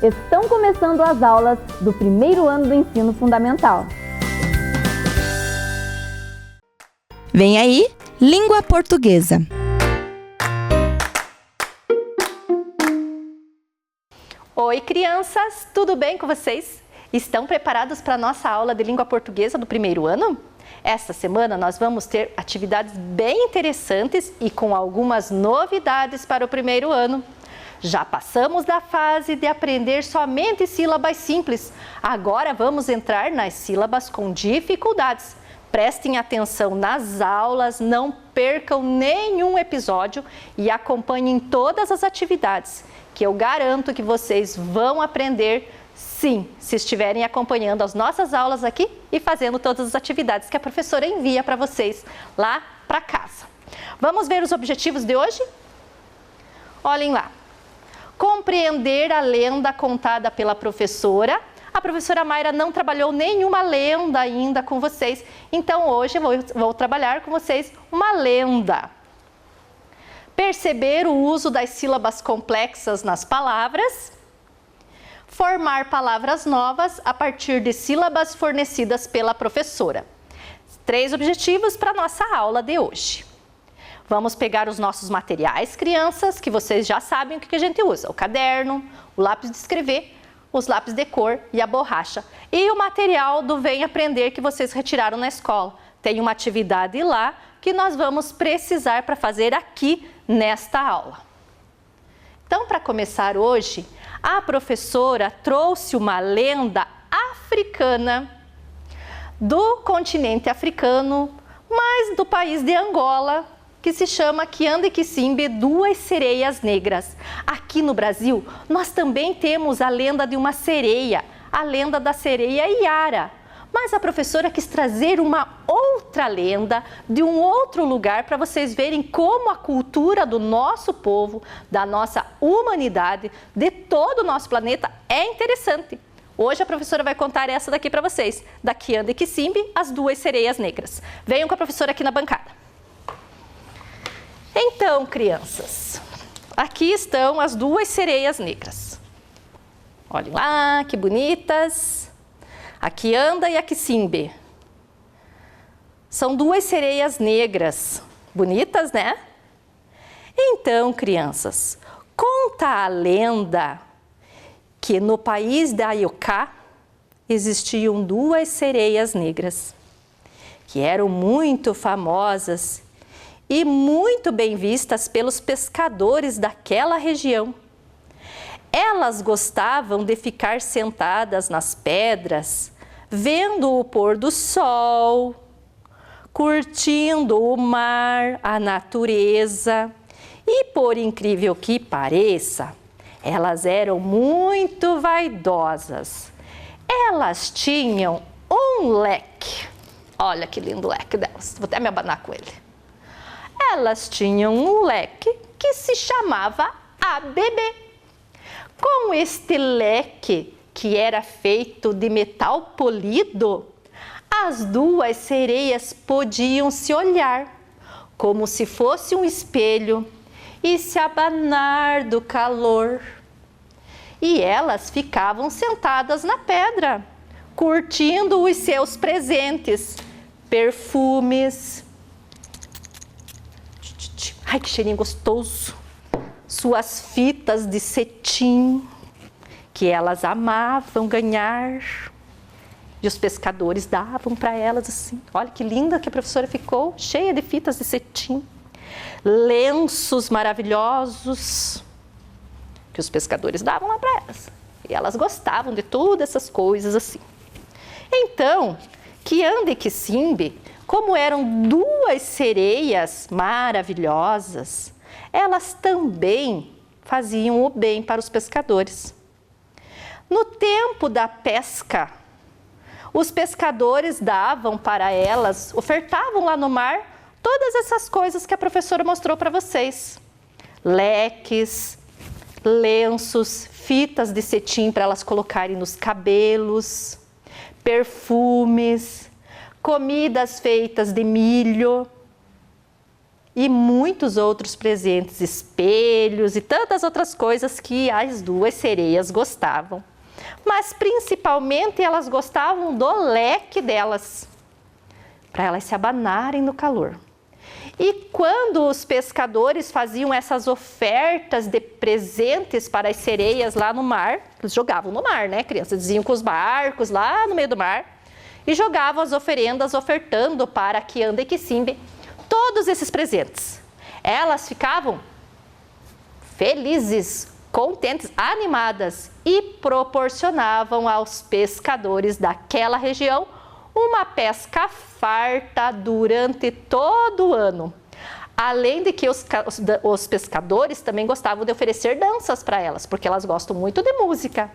Estão começando as aulas do primeiro ano do ensino fundamental. Vem aí, Língua Portuguesa. Oi, crianças! Tudo bem com vocês? Estão preparados para a nossa aula de língua portuguesa do primeiro ano? Esta semana nós vamos ter atividades bem interessantes e com algumas novidades para o primeiro ano. Já passamos da fase de aprender somente sílabas simples. Agora vamos entrar nas sílabas com dificuldades. Prestem atenção nas aulas, não percam nenhum episódio e acompanhem todas as atividades, que eu garanto que vocês vão aprender sim, se estiverem acompanhando as nossas aulas aqui e fazendo todas as atividades que a professora envia para vocês lá para casa. Vamos ver os objetivos de hoje? Olhem lá. Compreender a lenda contada pela professora. A professora Mayra não trabalhou nenhuma lenda ainda com vocês, então hoje eu vou trabalhar com vocês uma lenda. Perceber o uso das sílabas complexas nas palavras. Formar palavras novas a partir de sílabas fornecidas pela professora. 3 objetivos para a nossa aula de hoje. Vamos pegar os nossos materiais, crianças, que vocês já sabem o que a gente usa. O caderno, o lápis de escrever, os lápis de cor e a borracha. E o material do Vem Aprender que vocês retiraram na escola. Tem uma atividade lá que nós vamos precisar para fazer aqui nesta aula. Então, para começar hoje, a professora trouxe uma lenda africana do continente africano, mas do país de Angola, que se chama Kianda e Kisimbe, duas sereias negras. Aqui no Brasil, nós também temos a lenda de uma sereia, a lenda da sereia Iara. Mas a professora quis trazer uma outra lenda de um outro lugar para vocês verem como a cultura do nosso povo, da nossa humanidade, de todo o nosso planeta é interessante. Hoje a professora vai contar essa daqui para vocês, da Kianda e Kisimbe, as duas sereias negras. Venham com a professora aqui na bancada. Então, crianças, aqui estão as duas sereias negras. Olhem lá, que bonitas. A Kianda e a Kisimbe. São duas sereias negras. Bonitas, né? Então, crianças, conta a lenda que no país da Ioká existiam duas sereias negras, que eram muito famosas e muito bem vistas pelos pescadores daquela região. Elas gostavam de ficar sentadas nas pedras, vendo o pôr do sol, curtindo o mar, a natureza. E por incrível que pareça, elas eram muito vaidosas. Elas tinham um leque. Olha que lindo leque delas. Vou até me abanar com ele. Elas tinham um leque que se chamava a bebê. Com este leque, que era feito de metal polido, as duas sereias podiam se olhar, como se fosse um espelho, e se abanar do calor. E elas ficavam sentadas na pedra, curtindo os seus presentes, perfumes. Ai, que cheirinho gostoso! Suas fitas de cetim, que elas amavam ganhar. E os pescadores davam para elas assim. Olha que linda que a professora ficou, cheia de fitas de cetim. Lenços maravilhosos, que os pescadores davam lá para elas. E elas gostavam de todas essas coisas assim. Então, Kianda e Kisimbe, como eram duas sereias maravilhosas, elas também faziam o bem para os pescadores. No tempo da pesca, os pescadores davam para elas, ofertavam lá no mar, todas essas coisas que a professora mostrou para vocês. Leques, lenços, fitas de cetim para elas colocarem nos cabelos, perfumes, comidas feitas de milho. e muitos outros presentes, espelhos e tantas outras coisas que as duas sereias gostavam. Mas principalmente elas gostavam do leque delas, para elas se abanarem no calor. E quando os pescadores faziam essas ofertas de presentes para as sereias lá no mar, eles jogavam no mar, né, crianças? Eles iam com os barcos lá no meio do mar e jogavam as oferendas, ofertando para Kianda e Kisimbe todos esses presentes. Elas ficavam felizes, contentes, animadas e proporcionavam aos pescadores daquela região uma pesca farta durante todo o ano. Além de que os pescadores também gostavam de oferecer danças para elas, porque elas gostam muito de música.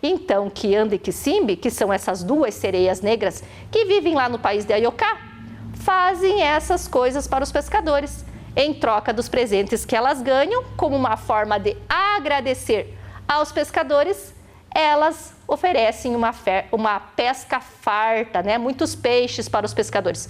Então, Kianda e Kisimbe, que são essas duas sereias negras que vivem lá no país de Ayoká, fazem essas coisas para os pescadores, em troca dos presentes que elas ganham, como uma forma de agradecer aos pescadores. Elas oferecem uma pesca farta, né? Muitos peixes para os pescadores,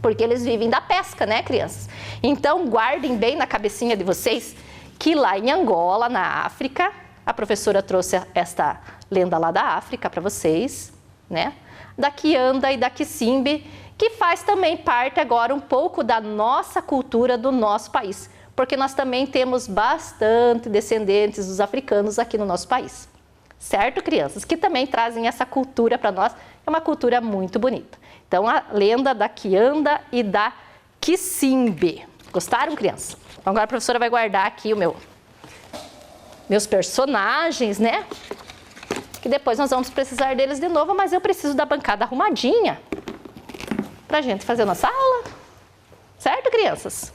porque eles vivem da pesca, né, crianças? Então, guardem bem na cabecinha de vocês que lá em Angola, na África, a professora trouxe esta lenda lá da África para vocês, né? Da Kianda e da Kisimbe, que faz também parte agora um pouco da nossa cultura do nosso país, porque nós também temos bastante descendentes dos africanos aqui no nosso país. Certo, crianças? Que também trazem essa cultura para nós, é uma cultura muito bonita. Então, a lenda da Kianda e da Kisimbe. Gostaram, crianças? Então, agora a professora vai guardar aqui meus personagens, né? Que depois nós vamos precisar deles de novo, mas eu preciso da bancada arrumadinha para a gente fazer a nossa aula. Certo, crianças?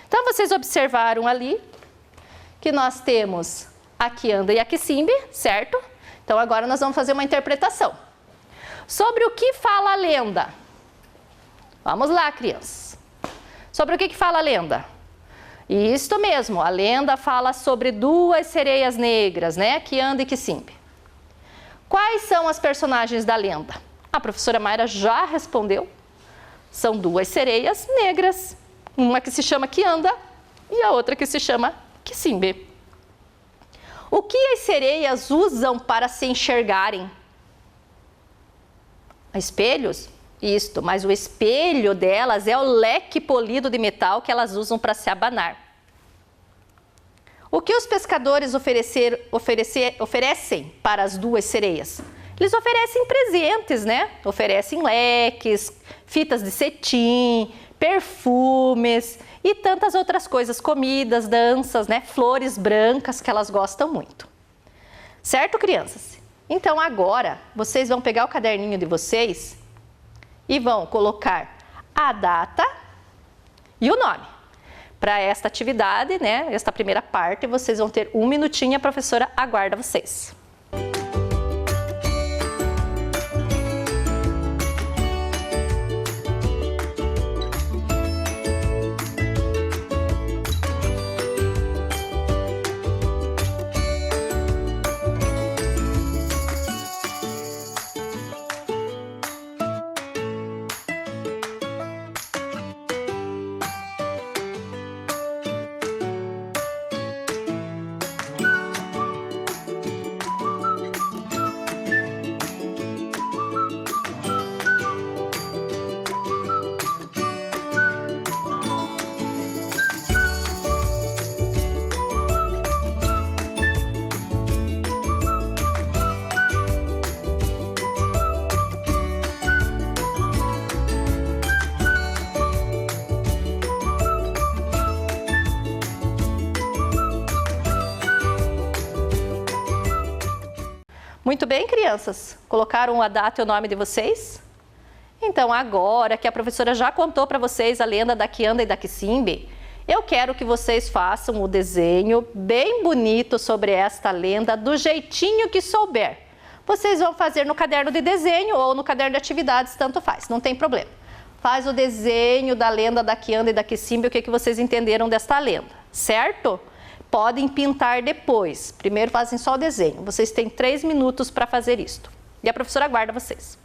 Então, vocês observaram ali que nós temos a Kianda e a Kisimbe, certo? Então, agora nós vamos fazer uma interpretação. Sobre o que fala a lenda? Vamos lá, crianças. Sobre o que fala a lenda? Isto mesmo, a lenda fala sobre duas sereias negras, né? Kianda e Kisimbe. Quais são as personagens da lenda? A professora Mayra já respondeu. São duas sereias negras, uma que se chama Kianda e a outra que se chama Kisimbe. O que as sereias usam para se enxergarem? Espelhos? Isto, mas o espelho delas é o leque polido de metal que elas usam para se abanar. O que os pescadores oferecem para as duas sereias? Eles oferecem presentes, né? Oferecem leques, fitas de cetim, perfumes e tantas outras coisas, comidas, danças, né? Flores brancas que elas gostam muito. Certo, crianças? Então agora vocês vão pegar o caderninho de vocês e vão colocar a data e o nome. Para esta atividade, né? Esta primeira parte, vocês vão ter 1 minutinho, a professora aguarda vocês. Muito bem, crianças? Colocaram a data e o nome de vocês? Então, agora que a professora já contou para vocês a lenda da Kianda e da Kisimbe, eu quero que vocês façam o desenho bem bonito sobre esta lenda do jeitinho que souber. Vocês vão fazer no caderno de desenho ou no caderno de atividades, tanto faz, não tem problema. Faz o desenho da lenda da Kianda e da Kisimbe, o que vocês entenderam desta lenda, certo? Podem pintar depois. Primeiro fazem só o desenho. Vocês têm 3 minutos para fazer isto. E a professora aguarda vocês.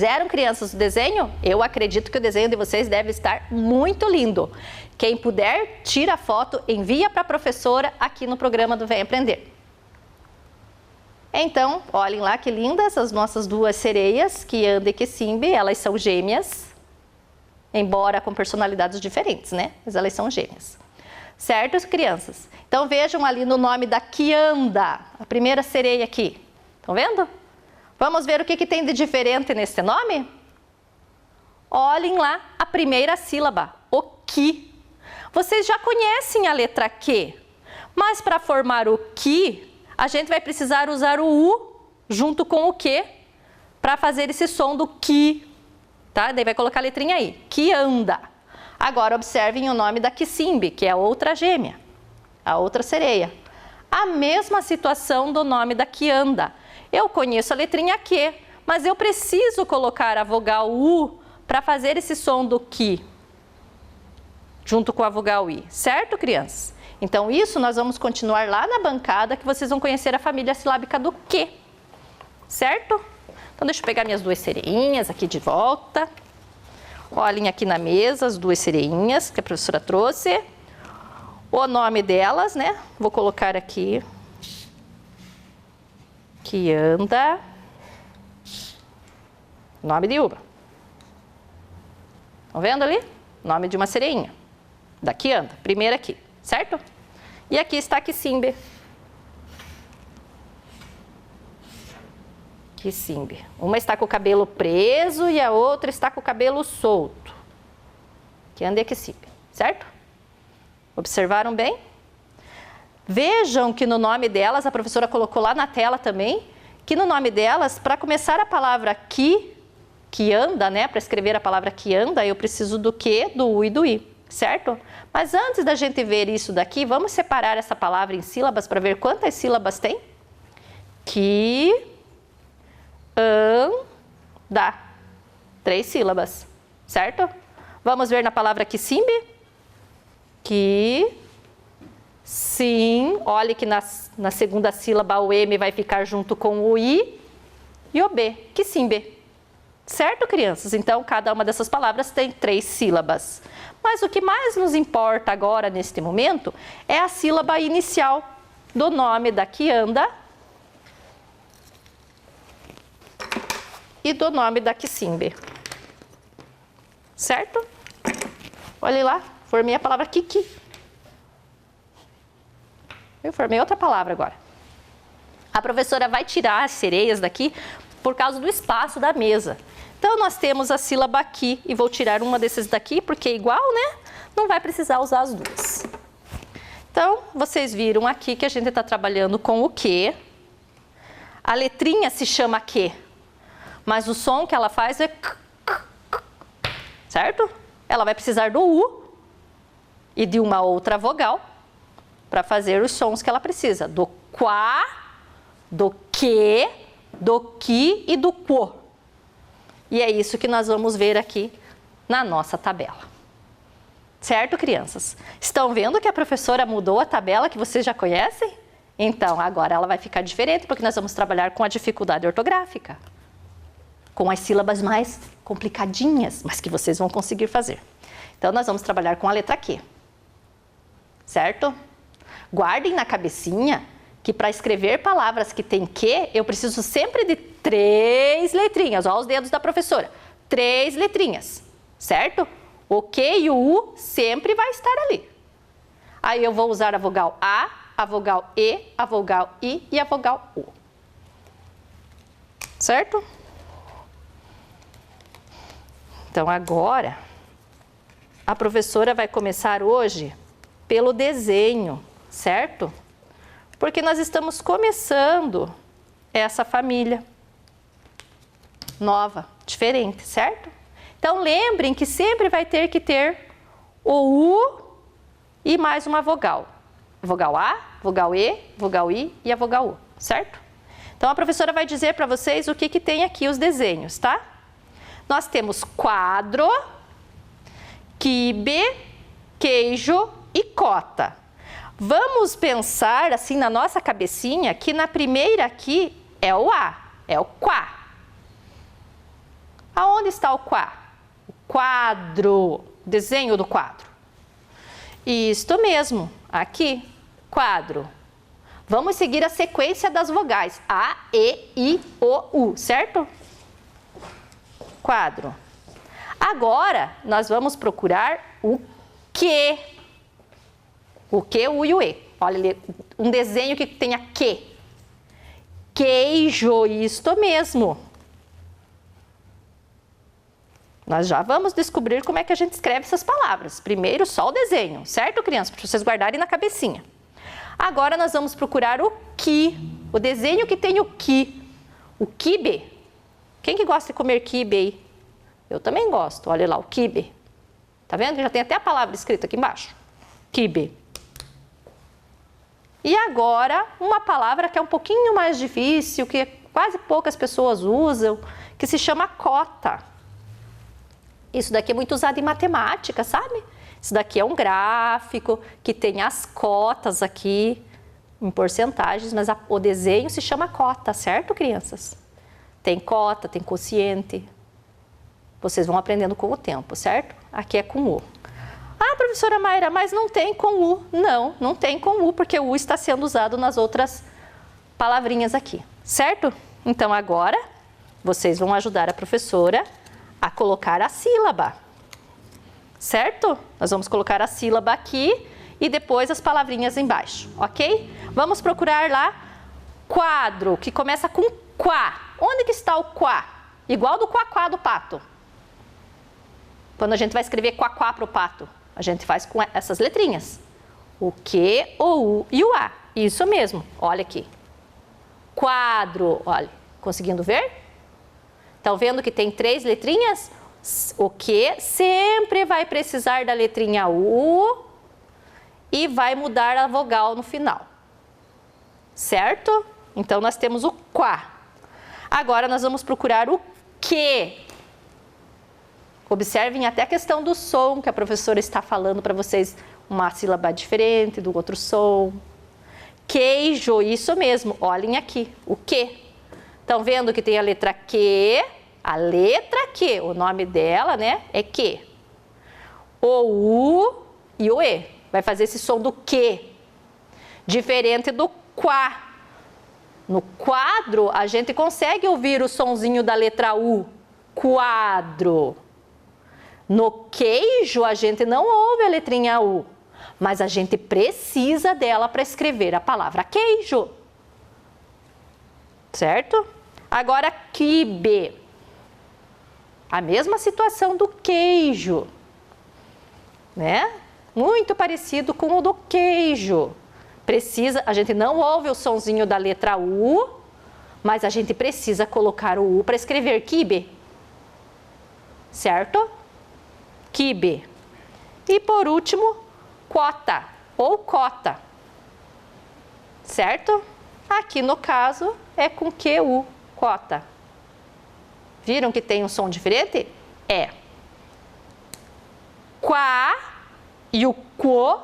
Fizeram, crianças, o desenho? Eu acredito que o desenho de vocês deve estar muito lindo. Quem puder, tira a foto, envia para a professora aqui no programa do Vem Aprender. Então, olhem lá que lindas as nossas duas sereias, Kianda e Kisimbe, elas são gêmeas, embora com personalidades diferentes, né? Mas elas são gêmeas. Certo, crianças? Então, vejam ali no nome da Kianda, a primeira sereia aqui. Estão vendo? Vamos ver o que tem de diferente nesse nome? Olhem lá a primeira sílaba, o Ki. Vocês já conhecem a letra Q, mas para formar o Ki, a gente vai precisar usar o U junto com o Q para fazer esse som do Ki, tá? Daí vai colocar a letrinha aí, Kianda. Agora observem o nome da Kisimbe, que é a outra gêmea, a outra sereia. A mesma situação do nome da Kianda. Eu conheço a letrinha Q, mas eu preciso colocar a vogal U para fazer esse som do Ki, junto com a vogal I, certo, crianças? Então, isso nós vamos continuar lá na bancada, que vocês vão conhecer a família silábica do Q, certo? Então, deixa eu pegar minhas duas sereinhas aqui de volta. Olhem aqui na mesa as duas sereinhas que a professora trouxe. O nome delas, né? Vou colocar aqui. Kianda. Nome de uma. Estão vendo ali? Nome de uma sereinha. Da Kianda, primeira aqui, certo? E aqui está a Kisimbe. Kisimbe. Uma está com o cabelo preso e a outra está com o cabelo solto. Kianda e Kisimbe, certo? Observaram bem? Vejam que no nome delas, a professora colocou lá na tela também, que no nome delas, para começar a palavra Kianda, né? Para escrever a palavra Kianda, eu preciso do Q, do U e do I. Certo? Mas antes da gente ver isso daqui, vamos separar essa palavra em sílabas para ver quantas sílabas tem? Kianda. 3 sílabas, certo? Vamos ver na palavra Kisimbe? Sim. Olhe que na segunda sílaba o M vai ficar junto com o I e o B, Kisimbe. Certo, crianças? Então, cada uma dessas palavras tem 3 sílabas. Mas o que mais nos importa agora, neste momento, é a sílaba inicial do nome da Kianda e do nome da Kisimbe. Certo? Olhem lá, formei a palavra Kiki. Eu formei outra palavra agora. A professora vai tirar as sereias daqui por causa do espaço da mesa. Então, nós temos a sílaba aqui, e vou tirar uma desses daqui, porque é igual, né? Não vai precisar usar as duas. Então, vocês viram aqui que a gente está trabalhando com o Q. A letrinha se chama Q, mas o som que ela faz é K, certo? Ela vai precisar do U e de uma outra vogal para fazer os sons que ela precisa. Do Quá, do Que, do Ki e do Quo. E é isso que nós vamos ver aqui na nossa tabela. Certo, crianças? Estão vendo que a professora mudou a tabela que vocês já conhecem? Então, agora ela vai ficar diferente, porque nós vamos trabalhar com a dificuldade ortográfica. Com as sílabas mais complicadinhas, mas que vocês vão conseguir fazer. Então, nós vamos trabalhar com a letra Q. Certo? Guardem na cabecinha que para escrever palavras que tem Q, eu preciso sempre de 3 letrinhas. Olha os dedos da professora. 3 letrinhas, certo? O Q e o U sempre vai estar ali. Aí eu vou usar a vogal A, a vogal E, a vogal I e a vogal U. Certo? Então agora, a professora vai começar hoje pelo desenho, certo? Porque nós estamos começando essa família nova, diferente, certo? Então, lembrem que sempre vai ter que ter o U e mais uma vogal. Vogal A, vogal E, vogal I e a vogal U, certo? Então, a professora vai dizer para vocês o que tem aqui os desenhos, tá? Nós temos quadro, quibe, queijo e cota. Vamos pensar assim na nossa cabecinha que na primeira aqui é o A, é o quá. Aonde está o quá? O quadro, desenho do quadro. Isto mesmo, aqui, quadro. Vamos seguir a sequência das vogais. A, E, I, O, U, certo? Quadro. Agora, nós vamos procurar o que. O que, o e o E. Olha ali, um desenho que tenha que. Queijo, isto mesmo. Nós já vamos descobrir como é que a gente escreve essas palavras. Primeiro, só o desenho, certo, crianças? Para vocês guardarem na cabecinha. Agora, nós vamos procurar o que. O desenho que tem o que. O quibe. Quem que gosta de comer quibe aí? Eu também gosto. Olha lá, o quibe. Tá vendo? Já tem até a palavra escrita aqui embaixo. Quibe. E agora, uma palavra que é um pouquinho mais difícil, que quase poucas pessoas usam, que se chama cota. Isso daqui é muito usado em matemática, sabe? Isso daqui é um gráfico que tem as cotas aqui, em porcentagens, mas o desenho se chama cota, certo, crianças? Tem cota, tem quociente. Vocês vão aprendendo com o tempo, certo? Aqui é com U. Ah, professora Mayra, mas não tem com U. Não, não tem com U, porque o U está sendo usado nas outras palavrinhas aqui, certo? Então, agora, vocês vão ajudar a professora a colocar a sílaba, certo? Nós vamos colocar a sílaba aqui e depois as palavrinhas embaixo, ok? Vamos procurar lá quadro, que começa com quá. Onde que está o quá? Igual do quaquá do pato. Quando a gente vai escrever quaquá para o pato, a gente faz com essas letrinhas. O Q, o U e o A. Isso mesmo, olha aqui. Quadro, olha, conseguindo ver? Estão vendo que tem 3 letrinhas? O Q sempre vai precisar da letrinha U e vai mudar a vogal no final. Certo? Então, nós temos o quá. Agora, nós vamos procurar o que. Observem até a questão do som que a professora está falando para vocês. Uma sílaba diferente do outro som. Queijo, isso mesmo. Olhem aqui, o que. Estão vendo que tem a letra Q? A letra Q, o nome dela, né, é que. O U e o E. Vai fazer esse som do que. Diferente do quá. No quadro, a gente consegue ouvir o sonzinho da letra U. Quadro. No queijo, a gente não ouve a letrinha U. Mas a gente precisa dela para escrever a palavra queijo. Certo? Agora, quibe. A mesma situação do queijo, né? Muito parecido com o do queijo. A gente não ouve o sonzinho da letra U, mas a gente precisa colocar o U para escrever quibe. Certo? Quibe. E por último, quota ou cota. Certo? Aqui no caso é com QU, cota. Viram que tem um som diferente? É. Quá e o quo,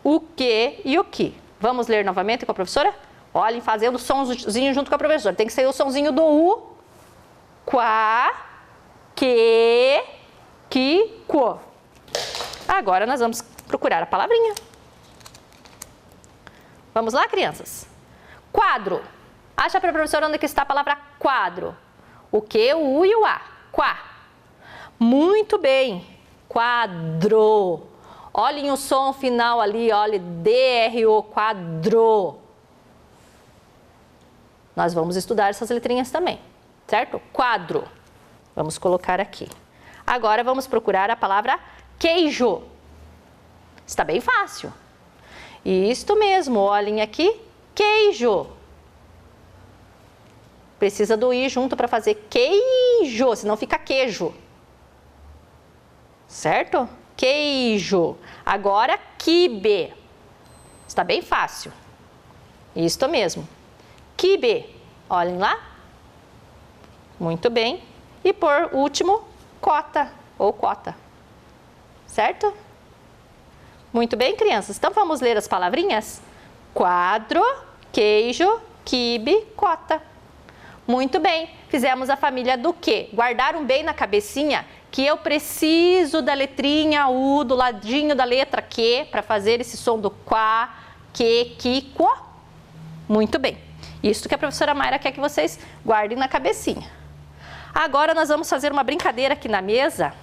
o que e o que. Vamos ler novamente com a professora? Olhem, fazendo o somzinho junto com a professora. Tem que sair o somzinho do U. Quá, que, quo. Agora nós vamos procurar a palavrinha. Vamos lá, crianças? Quadro. Acha para a professora onde que está a palavra quadro. O que, o U e o A. Quá. Muito bem. Quadro. Olhem o som final ali, olha, DRO, quadro. Nós vamos estudar essas letrinhas também, certo? Quadro. Vamos colocar aqui. Agora vamos procurar a palavra queijo. Está bem fácil. Isto mesmo, olhem aqui, queijo. Precisa do I junto para fazer queijo, senão fica queijo. Certo? Queijo. Agora, quibe. Está bem fácil. Isto mesmo. Quibe. Olhem lá. Muito bem. E por último, cota ou cota. Certo? Muito bem, crianças. Então, vamos ler as palavrinhas? Quadro, queijo, quibe, cota. Muito bem, fizemos a família do quê? Guardaram bem na cabecinha que eu preciso da letrinha U do ladinho da letra Q para fazer esse som do quá, que, quo? Muito bem. Isso que a professora Mayra quer que vocês guardem na cabecinha. Agora nós vamos fazer uma brincadeira aqui na mesa,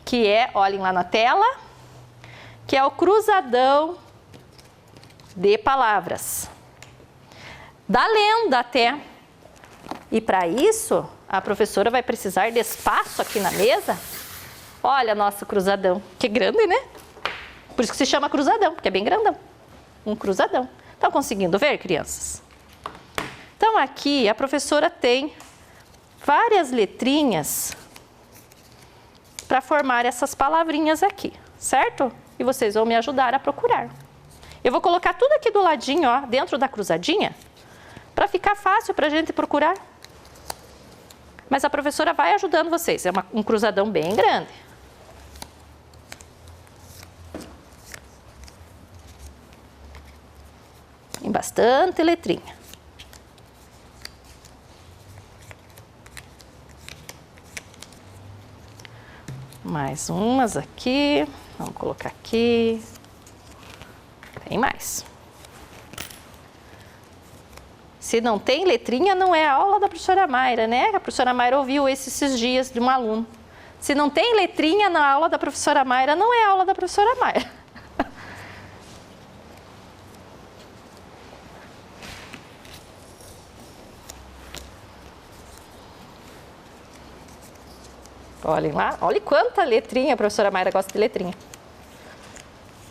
que é, olhem lá na tela, que é o cruzadão de palavras. Da lenda até. E para isso, a professora vai precisar de espaço aqui na mesa. Olha nosso cruzadão, que grande, né? Por isso que se chama cruzadão, porque é bem grandão. Um cruzadão. Estão conseguindo ver, crianças? Então aqui a professora tem várias letrinhas para formar essas palavrinhas aqui, certo? E vocês vão me ajudar a procurar. Eu vou colocar tudo aqui do ladinho, ó, dentro da cruzadinha, para ficar fácil para a gente procurar. Mas a professora vai ajudando vocês. É um cruzadão bem grande. Tem bastante letrinha. Mais umas aqui. Vamos colocar aqui. Tem mais. Se não tem letrinha, não é a aula da professora Mayra, né? A professora Mayra ouviu esses dias de um aluno. Se não tem letrinha na aula da professora Mayra, não é a aula da professora Mayra. Olhem lá, olhem quanta letrinha, a professora Mayra gosta de letrinha.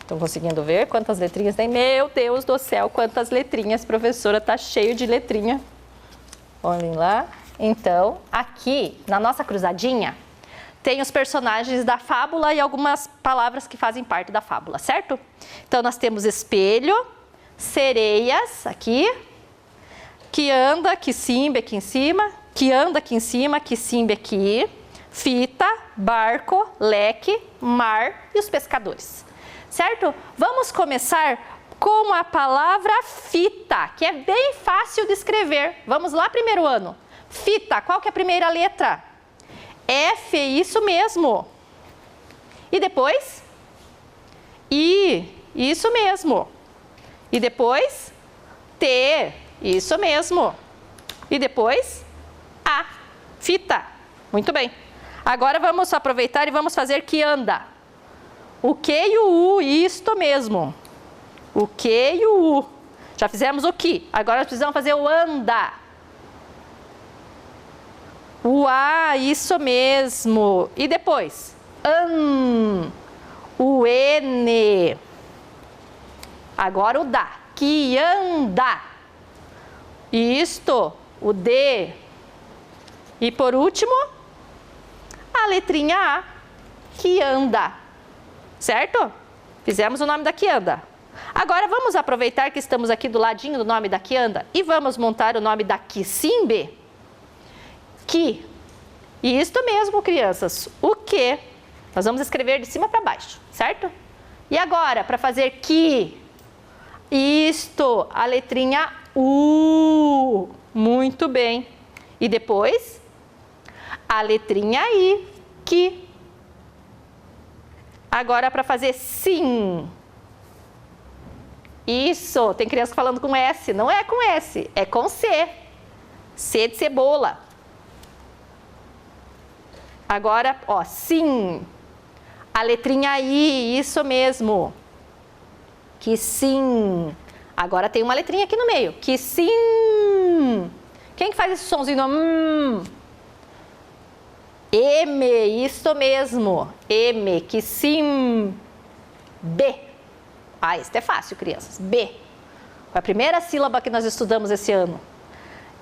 Estão conseguindo ver quantas letrinhas tem? Meu Deus do céu, quantas letrinhas, professora, tá cheio de letrinha. Olhem lá. Então, aqui na nossa cruzadinha, tem os personagens da fábula e algumas palavras que fazem parte da fábula, certo? Então, nós temos espelho, sereias, aqui, que anda, que simba aqui em cima, que anda aqui em cima, que simba aqui, fita, barco, leque, mar e os pescadores. Certo? Vamos começar com a palavra fita, que é bem fácil de escrever. Vamos lá, primeiro ano. Fita, qual que é a primeira letra? F, isso mesmo. E depois? I, isso mesmo. E depois? T, isso mesmo. E depois? A, fita. Muito bem. Agora vamos aproveitar e vamos fazer que anda. O que e o U, isto mesmo. O que e o U. Já fizemos o que. Agora precisamos fazer o anda. O A, isso mesmo. E depois? O N. Agora o da. Que anda. Isto. O D. E por último, a letrinha A. Que anda. Certo? Fizemos o nome da que anda. Agora vamos aproveitar que estamos aqui do ladinho do nome da que anda e vamos montar o nome da que simbe. Que. E isto mesmo, crianças. O que. Nós vamos escrever de cima para baixo, certo? E agora, para fazer que. Isto, a letrinha U. Muito bem. E depois, a letrinha I. Que. Agora, para fazer sim. Isso, tem criança falando com S. Não é com S, é com C. C de cebola. Agora, ó, sim. A letrinha I, isso mesmo. Que sim. Agora tem uma letrinha aqui no meio. Que sim. Quem que faz esse sonzinho? M, isso mesmo. M, que sim. B. Ah, isso é fácil, crianças. B. Foi a primeira sílaba que nós estudamos esse ano.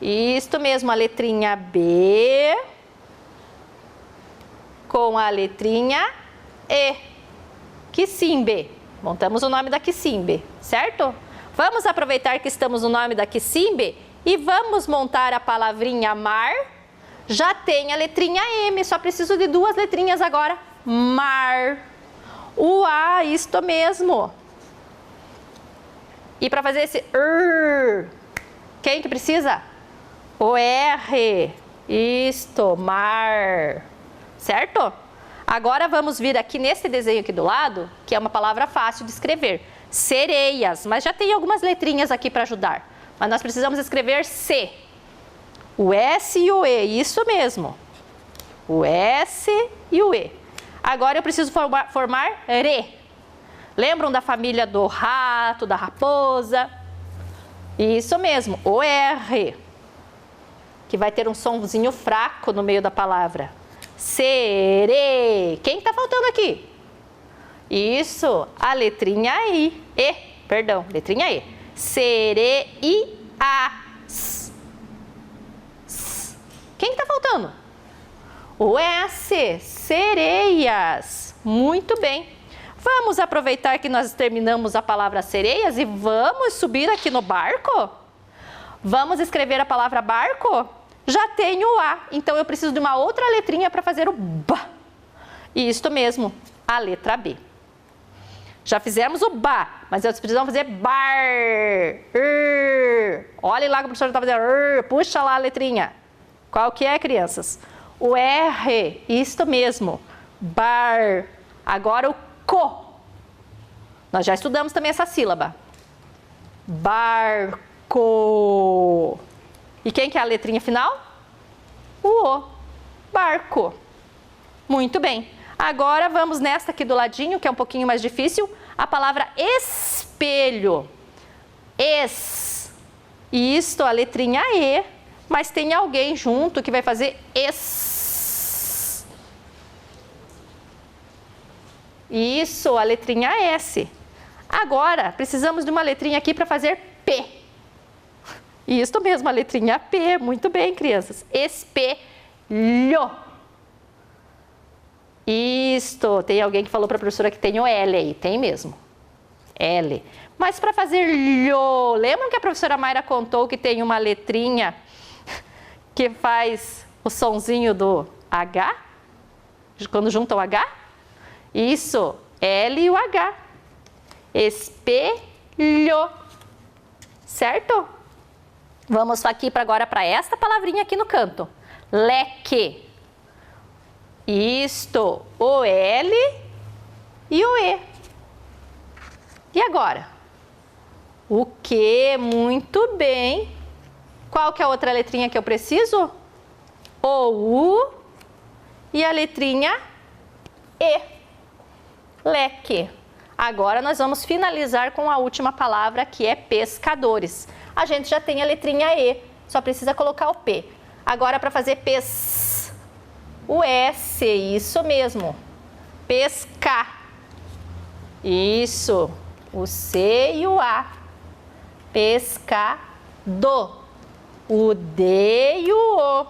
Isto mesmo, a letrinha B com a letrinha E. Quissimbe. Montamos o nome da Quissimbe, certo? Vamos aproveitar que estamos no nome da Quissimbe e vamos montar a palavrinha mar. Já tem a letrinha M, só preciso de duas letrinhas agora. Mar. O A, isto mesmo. E para fazer esse quem que precisa? O R. Isto, mar. Certo? Agora vamos vir aqui nesse desenho aqui do lado, que é uma palavra fácil de escrever. Sereias, mas já tem algumas letrinhas aqui para ajudar. Mas nós precisamos escrever C. O S e o E, isso mesmo. O S e o E. Agora eu preciso formar RE. Lembram da família do rato, da raposa? Isso mesmo, o R. Que vai ter um sonzinho fraco no meio da palavra. Sere. Quem está faltando aqui? Isso, a letrinha I. Letrinha E. Sereias. Quem está faltando? O S. Sereias. Muito bem. Vamos aproveitar que nós terminamos a palavra sereias e vamos subir aqui no barco? Vamos escrever a palavra barco? Já tenho o A, então eu preciso de uma outra letrinha para fazer o B. Isto mesmo, a letra B. Já fizemos o BA, mas nós precisamos fazer bar. Olhem lá que o professor está fazendo. Puxa lá a letrinha. Qual que é, crianças? O R, isto mesmo. Bar. Agora o CO. Nós já estudamos também essa sílaba. Barco. E quem que é a letrinha final? O O. Barco. Muito bem. Agora vamos nesta aqui do ladinho, que é um pouquinho mais difícil, a palavra espelho. Isto, a letrinha E, mas tem alguém junto que vai fazer es. Isso, a letrinha S. Agora, precisamos de uma letrinha aqui para fazer P. Isso mesmo, a letrinha P. Muito bem, crianças. Espelho. Isto. Tem alguém que falou para a professora que tem o L aí. Tem mesmo. L. Mas para fazer lho, lembram que a professora Mayra contou que tem uma letrinha que faz o sonzinho do H? Quando junta o H? Isso. L e o H. Espelho. Certo? Vamos aqui agora para esta palavrinha aqui no canto. Leque. Isto, o L e o E. E agora? O Q, muito bem. Qual que é a outra letrinha que eu preciso? O U e a letrinha E. Leque. Agora nós vamos finalizar com a última palavra, que é pescadores. A gente já tem a letrinha E, só precisa colocar o P. Agora, para fazer pes, o S, isso mesmo. Pescar. Isso. O C e o A. Pescado. O D e o O.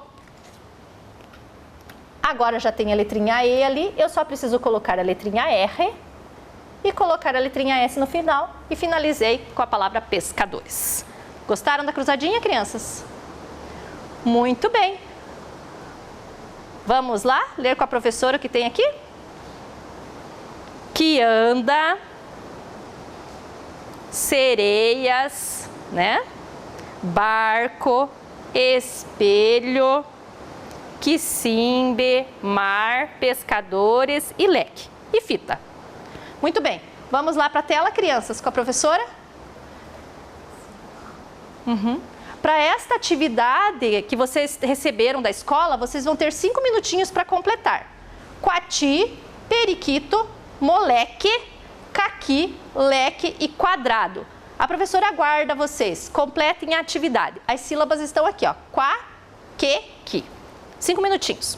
Agora já tem a letrinha E ali, eu só preciso colocar a letrinha R e colocar a letrinha S no final e finalizei com a palavra pescadores. Gostaram da cruzadinha, crianças? Muito bem. Vamos lá ler com a professora o que tem aqui? Que anda, sereias, né? Barco, espelho, quicimbe, mar, pescadores e leque. E fita. Muito bem. Vamos lá para a tela, crianças, com a professora? Para esta atividade que vocês receberam da escola, vocês vão ter 5 minutinhos para completar. Quati, periquito, moleque, caqui, leque e quadrado. A professora aguarda vocês. Completem a atividade. As sílabas estão aqui, ó. Qua, que, qui. 5 minutinhos.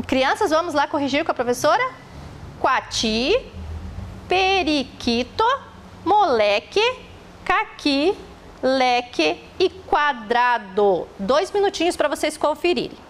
Crianças, vamos lá corrigir com a professora? Coati, periquito, moleque, caqui, leque e quadrado. 2 minutinhos para vocês conferirem.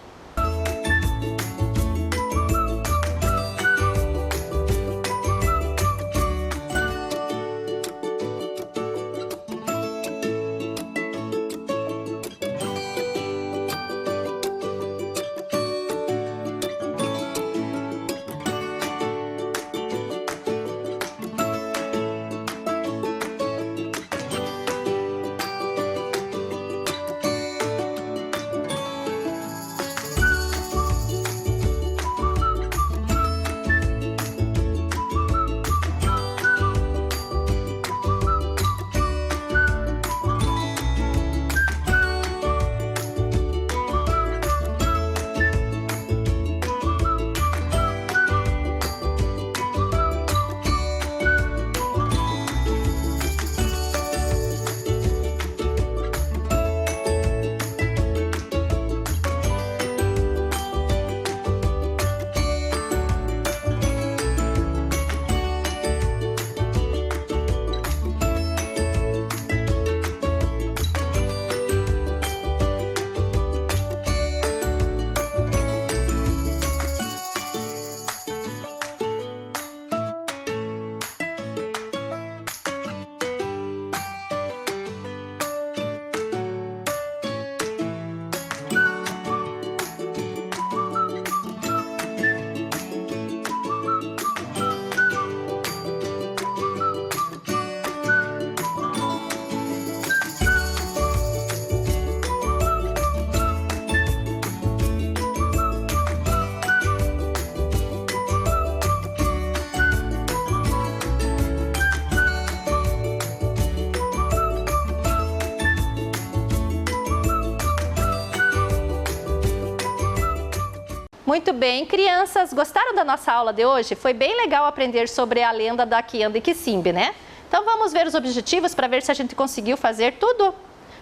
Muito bem, crianças, gostaram da nossa aula de hoje? Foi bem legal aprender sobre a lenda da Quianda e Quisimbe, né? Então vamos ver os objetivos para ver se a gente conseguiu fazer tudo.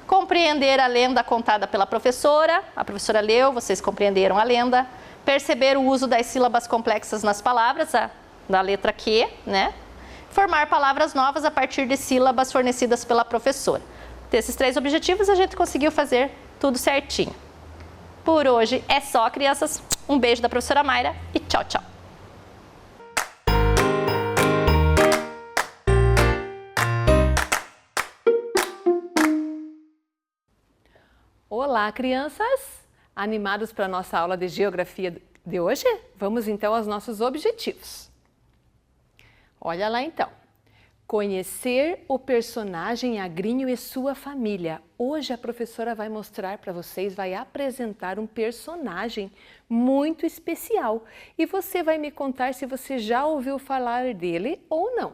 Compreender a lenda contada pela professora, a professora leu, vocês compreenderam a lenda. Perceber o uso das sílabas complexas nas palavras, da letra Q, né? Formar palavras novas a partir de sílabas fornecidas pela professora. Desses 3 objetivos a gente conseguiu fazer tudo certinho. Por hoje é só, crianças. Um beijo da professora Mayra e tchau, tchau. Olá, crianças! Animados para a nossa aula de geografia de hoje? Vamos então aos nossos objetivos. Olha lá então. Conhecer o personagem Agrinho e sua família. Hoje a professora vai mostrar para vocês, vai apresentar um personagem muito especial. E você vai me contar se você já ouviu falar dele ou não.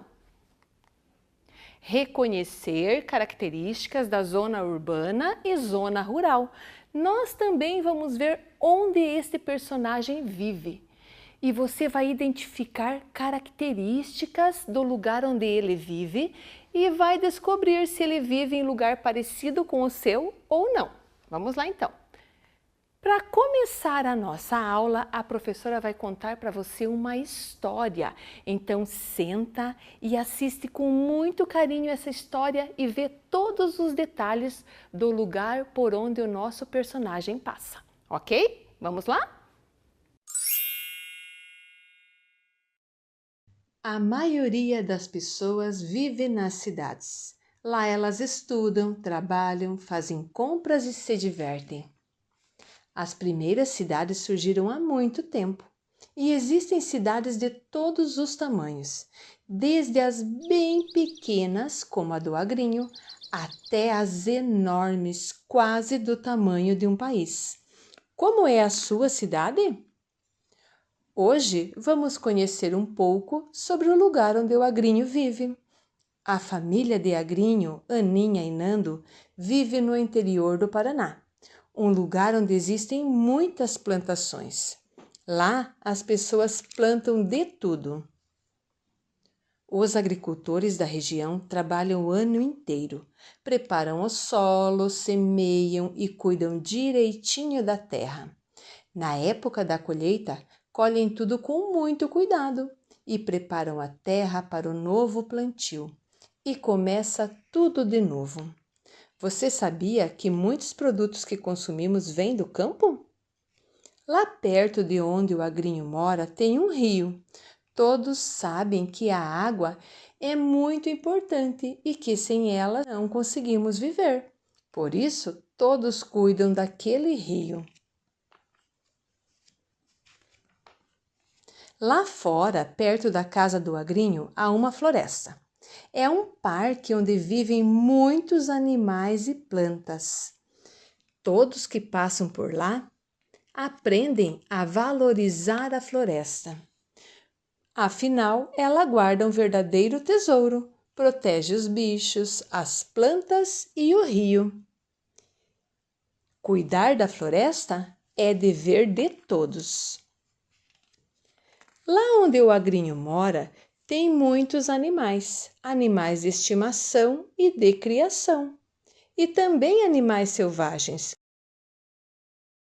Reconhecer características da zona urbana e zona rural. Nós também vamos ver onde este personagem vive. E você vai identificar características do lugar onde ele vive e vai descobrir se ele vive em lugar parecido com o seu ou não. Vamos lá então. Para começar a nossa aula, a professora vai contar para você uma história. Então senta e assiste com muito carinho essa história e vê todos os detalhes do lugar por onde o nosso personagem passa. Ok? Vamos lá? A maioria das pessoas vive nas cidades. Lá elas estudam, trabalham, fazem compras e se divertem. As primeiras cidades surgiram há muito tempo e existem cidades de todos os tamanhos, desde as bem pequenas, como a do Agrinho, até as enormes, quase do tamanho de um país. Como é a sua cidade? Hoje vamos conhecer um pouco sobre o lugar onde o Agrinho vive. A família de Agrinho, Aninha e Nando, vive no interior do Paraná, um lugar onde existem muitas plantações. Lá as pessoas plantam de tudo. Os agricultores da região trabalham o ano inteiro, preparam o solo, semeiam e cuidam direitinho da terra. Na época da colheita, colhem tudo com muito cuidado e preparam a terra para o novo plantio. E começa tudo de novo. Você sabia que muitos produtos que consumimos vêm do campo? Lá perto de onde o Agrinho mora tem um rio. Todos sabem que a água é muito importante e que sem ela não conseguimos viver. Por isso, todos cuidam daquele rio. Lá fora, perto da casa do Agrinho, há uma floresta. É um parque onde vivem muitos animais e plantas. Todos que passam por lá aprendem a valorizar a floresta. Afinal, ela guarda um verdadeiro tesouro, protege os bichos, as plantas e o rio. Cuidar da floresta é dever de todos. Lá onde o Agrinho mora, tem muitos animais, animais de estimação e de criação, e também animais selvagens.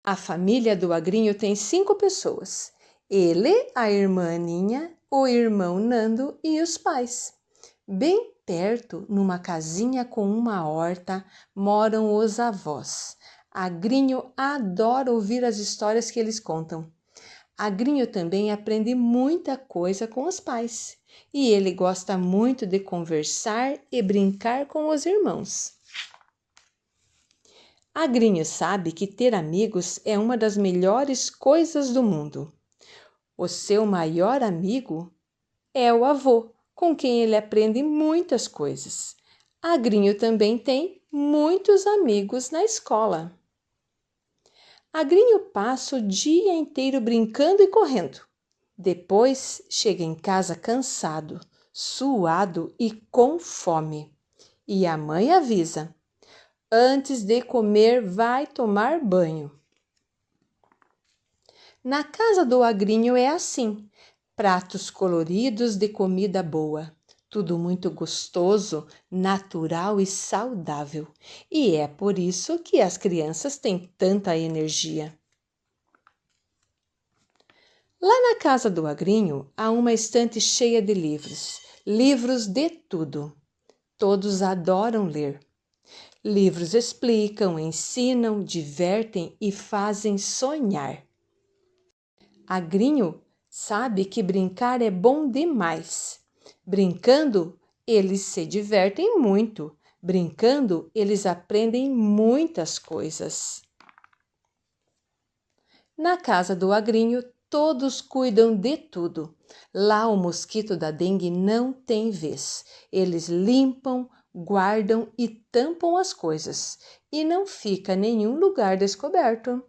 A família do Agrinho tem 5 pessoas, ele, a irmã Aninha, o irmão Nando e os pais. Bem perto, numa casinha com uma horta, moram os avós. Agrinho adora ouvir as histórias que eles contam. Agrinho também aprende muita coisa com os pais e ele gosta muito de conversar e brincar com os irmãos. Agrinho sabe que ter amigos é uma das melhores coisas do mundo. O seu maior amigo é o avô, com quem ele aprende muitas coisas. Agrinho também tem muitos amigos na escola. Agrinho passa o dia inteiro brincando e correndo. Depois chega em casa cansado, suado e com fome. E a mãe avisa: antes de comer, vai tomar banho. Na casa do Agrinho é assim: pratos coloridos de comida boa. Tudo muito gostoso, natural e saudável. E é por isso que as crianças têm tanta energia. Lá na casa do Agrinho há uma estante cheia de livros. Livros de tudo. Todos adoram ler. Livros explicam, ensinam, divertem e fazem sonhar. Agrinho sabe que brincar é bom demais. Brincando, eles se divertem muito. Brincando, eles aprendem muitas coisas. Na casa do Agrinho, todos cuidam de tudo. Lá o mosquito da dengue não tem vez. Eles limpam, guardam e tampam as coisas. E não fica nenhum lugar descoberto.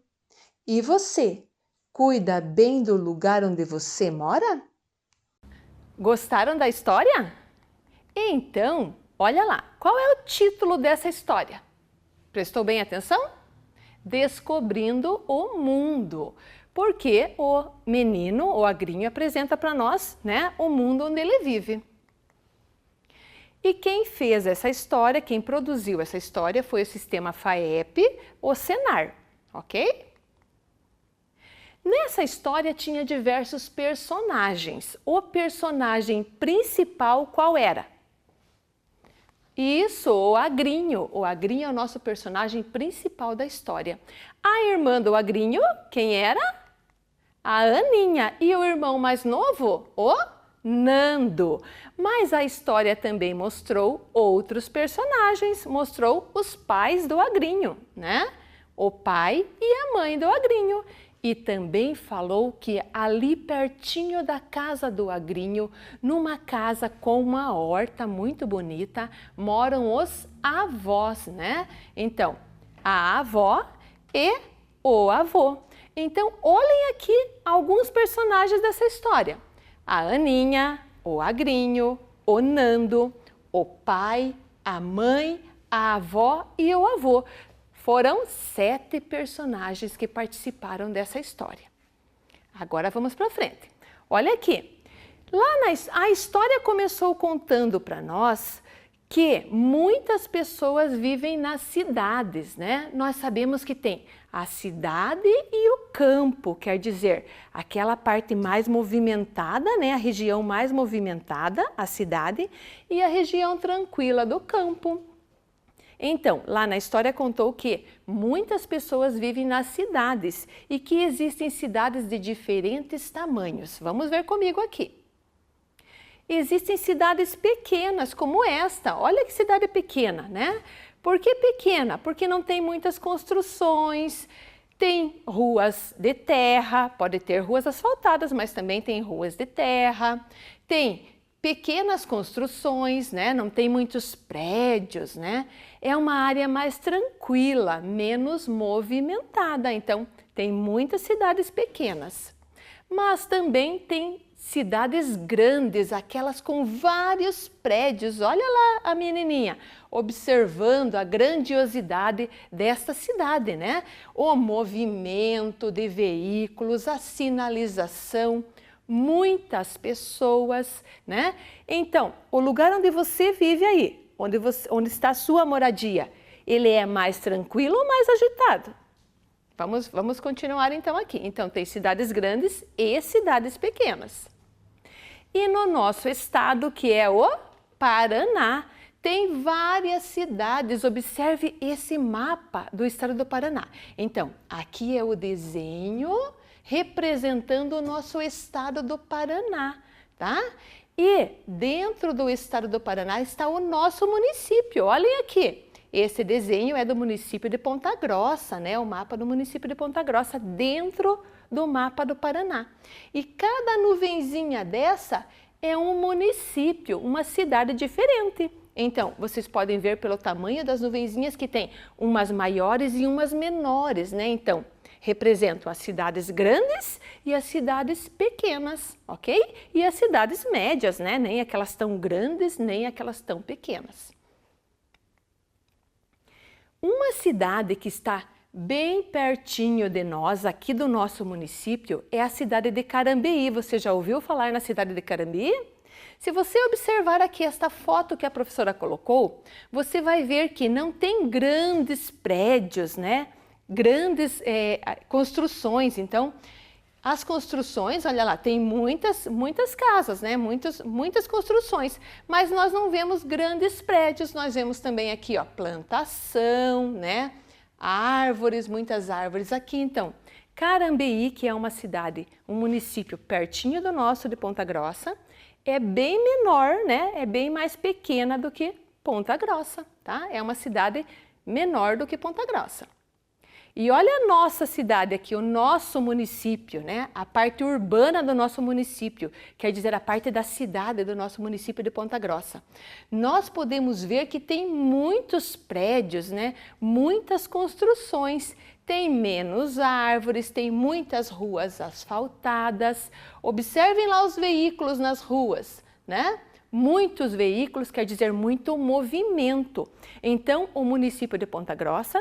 E você, cuida bem do lugar onde você mora? Gostaram da história? Então, olha lá, qual é o título dessa história? Prestou bem atenção? Descobrindo o mundo. Porque o menino, o Agrinho, apresenta para nós, né, o mundo onde ele vive. E quem fez essa história, quem produziu essa história foi o sistema FAEP, o Senar, ok? Nessa história tinha diversos personagens. O personagem principal qual era? Isso, o Agrinho. O Agrinho é o nosso personagem principal da história. A irmã do Agrinho, quem era? A Aninha. E o irmão mais novo? O Nando. Mas a história também mostrou outros personagens. Mostrou os pais do Agrinho, né? O pai e a mãe do Agrinho. E também falou que ali pertinho da casa do Agrinho, numa casa com uma horta muito bonita, moram os avós, né? Então, a avó e o avô. Então, olhem aqui alguns personagens dessa história. A Aninha, o Agrinho, o Nando, o pai, a mãe, a avó e o avô. Foram 7 personagens que participaram dessa história. Agora vamos para frente. Olha aqui. A história começou contando para nós que muitas pessoas vivem nas cidades, né? Nós sabemos que tem a cidade e o campo, quer dizer, aquela parte mais movimentada, né? A região mais movimentada, a cidade, e a região tranquila do campo. Então, lá na história contou que muitas pessoas vivem nas cidades e que existem cidades de diferentes tamanhos. Vamos ver comigo aqui. Existem cidades pequenas como esta. Olha que cidade pequena, né? Por que pequena? Porque não tem muitas construções, tem ruas de terra, pode ter ruas asfaltadas, mas também tem ruas de terra, tem pequenas construções, né? Não tem muitos prédios, né? É uma área mais tranquila, menos movimentada. Então, tem muitas cidades pequenas, mas também tem cidades grandes, aquelas com vários prédios. Olha lá a menininha, observando a grandiosidade desta cidade, né? O movimento de veículos, a sinalização, muitas pessoas, né? Então, o lugar onde você vive aí, onde está a sua moradia, ele é mais tranquilo ou mais agitado? Vamos continuar então aqui. Então, tem cidades grandes e cidades pequenas. E no nosso estado, que é o Paraná, tem várias cidades. Observe esse mapa do estado do Paraná. Então, aqui é o desenho representando o nosso estado do Paraná, tá? E dentro do estado do Paraná está o nosso município. Olhem aqui. Esse desenho é do município de Ponta Grossa, né? O mapa do município de Ponta Grossa dentro do mapa do Paraná. E cada nuvenzinha dessa é um município, uma cidade diferente. Então, vocês podem ver pelo tamanho das nuvenzinhas que tem umas maiores e umas menores, né? Então, representam as cidades grandes e as cidades pequenas, ok? E as cidades médias, né? Nem aquelas tão grandes, nem aquelas tão pequenas. Uma cidade que está bem pertinho de nós, aqui do nosso município, é a cidade de Carambeí. Você já ouviu falar na cidade de Carambeí? Se você observar aqui esta foto que a professora colocou, você vai ver que não tem grandes prédios, né? Grandes construções. Então, as construções, olha lá, tem muitas casas, né? Muitas construções, mas nós não vemos grandes prédios. Nós vemos também aqui, ó, plantação, né? Árvores, muitas árvores aqui. Então, Carambeí, que é uma cidade, um município pertinho do nosso de Ponta Grossa, é bem menor, né? É bem mais pequena do que Ponta Grossa, tá? É uma cidade menor do que Ponta Grossa. E olha a nossa cidade aqui, o nosso município, né? A parte urbana do nosso município, quer dizer, a parte da cidade do nosso município de Ponta Grossa. Nós podemos ver que tem muitos prédios, né? Muitas construções, tem menos árvores, tem muitas ruas asfaltadas. Observem lá os veículos nas ruas, né? Muitos veículos quer dizer muito movimento. Então, o município de Ponta Grossa,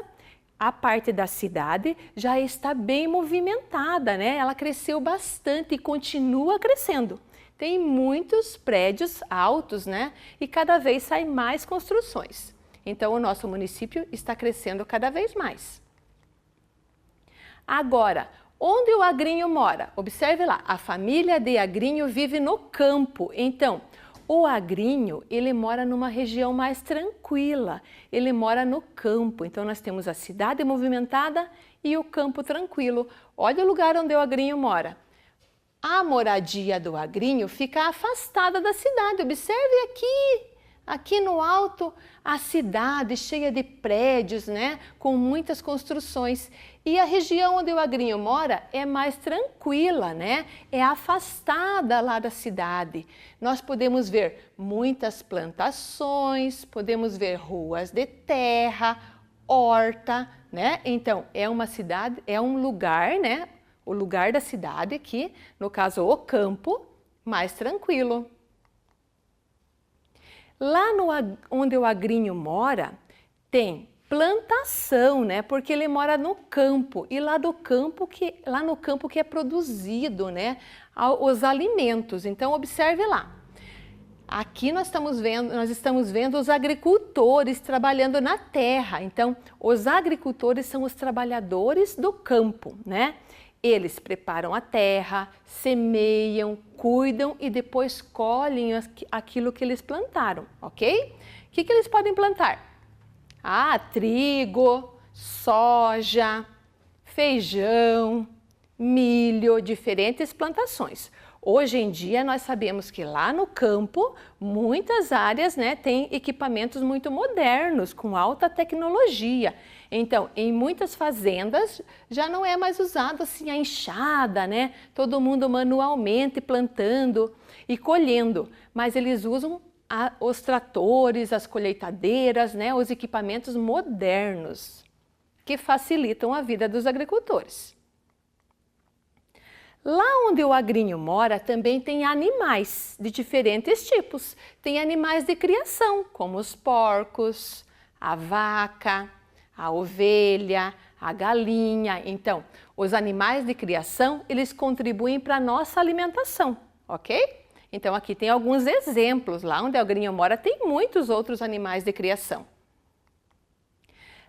a parte da cidade já está bem movimentada, né? Ela cresceu bastante e continua crescendo. Tem muitos prédios altos, né? E cada vez saem mais construções. Então, o nosso município está crescendo cada vez mais. Agora, onde o Agrinho mora? Observe lá, a família de Agrinho vive no campo. Então, o Agrinho, ele mora numa região mais tranquila, ele mora no campo. Então, nós temos a cidade movimentada e o campo tranquilo. Olha o lugar onde o Agrinho mora. A moradia do Agrinho fica afastada da cidade. Observe aqui no alto, a cidade cheia de prédios, né? Com muitas construções. E a região onde o Agrinho mora é mais tranquila, né? É afastada lá da cidade. Nós podemos ver muitas plantações, podemos ver ruas de terra, horta, né? Então, é uma cidade, é um lugar, né? O lugar da cidade aqui, no caso o campo, mais tranquilo. Lá onde o Agrinho mora, tem plantação, né? Porque ele mora no campo e lá no campo que é produzido, né? Os alimentos. Então, observe lá. Aqui nós estamos vendo os agricultores trabalhando na terra. Então, os agricultores são os trabalhadores do campo, né? Eles preparam a terra, semeiam, cuidam e depois colhem aquilo que eles plantaram, ok? O que eles podem plantar? Trigo, soja, feijão, milho, diferentes plantações. Hoje em dia nós sabemos que lá no campo muitas áreas, né, têm equipamentos muito modernos, com alta tecnologia. Então, em muitas fazendas já não é mais usado assim a enxada, né? Todo mundo manualmente plantando e colhendo, mas eles usam os tratores, as colheitadeiras, né, os equipamentos modernos que facilitam a vida dos agricultores. Lá onde o agrinho mora também tem animais de diferentes tipos. Tem animais de criação, como os porcos, a vaca, a ovelha, a galinha. Então, os animais de criação, eles contribuem para a nossa alimentação, ok? Então, aqui tem alguns exemplos. Lá onde o agrinho mora tem muitos outros animais de criação.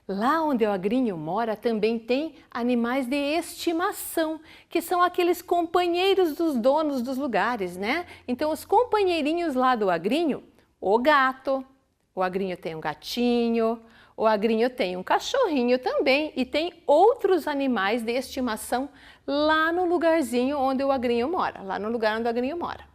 Lá onde o agrinho mora também tem animais de estimação, que são aqueles companheiros dos donos dos lugares, né? Então, os companheirinhos lá do agrinho, o gato, o agrinho tem um gatinho, o agrinho tem um cachorrinho também e tem outros animais de estimação lá no lugarzinho onde o agrinho mora, lá no lugar onde o agrinho mora.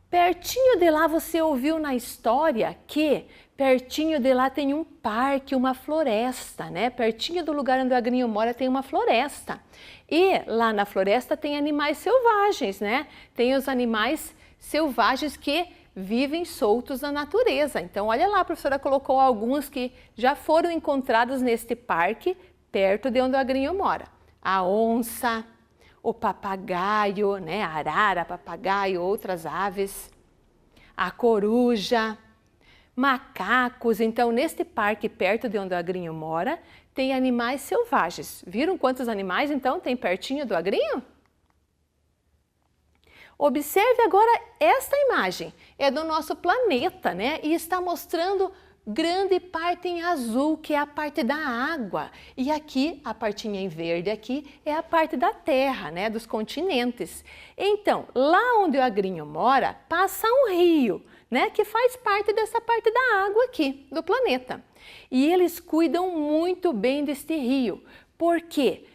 Pertinho de lá você ouviu na história que pertinho de lá tem um parque, uma floresta, né? Pertinho do lugar onde o agrinho mora tem uma floresta. E lá na floresta tem animais selvagens, né? Tem os animais selvagens que vivem soltos na natureza. Então, olha lá, a professora colocou alguns que já foram encontrados neste parque, perto de onde o agrinho mora. A onça, o papagaio, né? A arara, papagaio, outras aves, a coruja, macacos. Então, neste parque, perto de onde o agrinho mora, tem animais selvagens. Viram quantos animais, então, tem pertinho do agrinho? Observe agora esta imagem. É do nosso planeta, né? E está mostrando grande parte em azul, que é a parte da água. E aqui, a partinha em verde aqui, é a parte da terra, né? Dos continentes. Então, lá onde o agrinho mora, passa um rio, né, que faz parte dessa parte da água aqui, do planeta. E eles cuidam muito bem deste rio, porque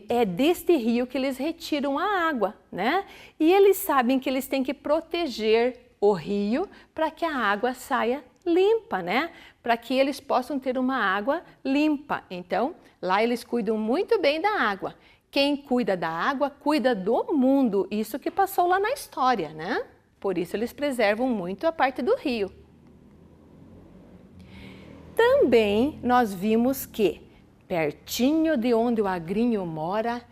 é deste rio que eles retiram a água, né? E eles sabem que eles têm que proteger o rio para que a água saia limpa, né? Para que eles possam ter uma água limpa. Então, lá eles cuidam muito bem da água. Quem cuida da água, cuida do mundo. Isso que passou lá na história, né? Por isso eles preservam muito a parte do rio. Também nós vimos que pertinho de onde o agrinho mora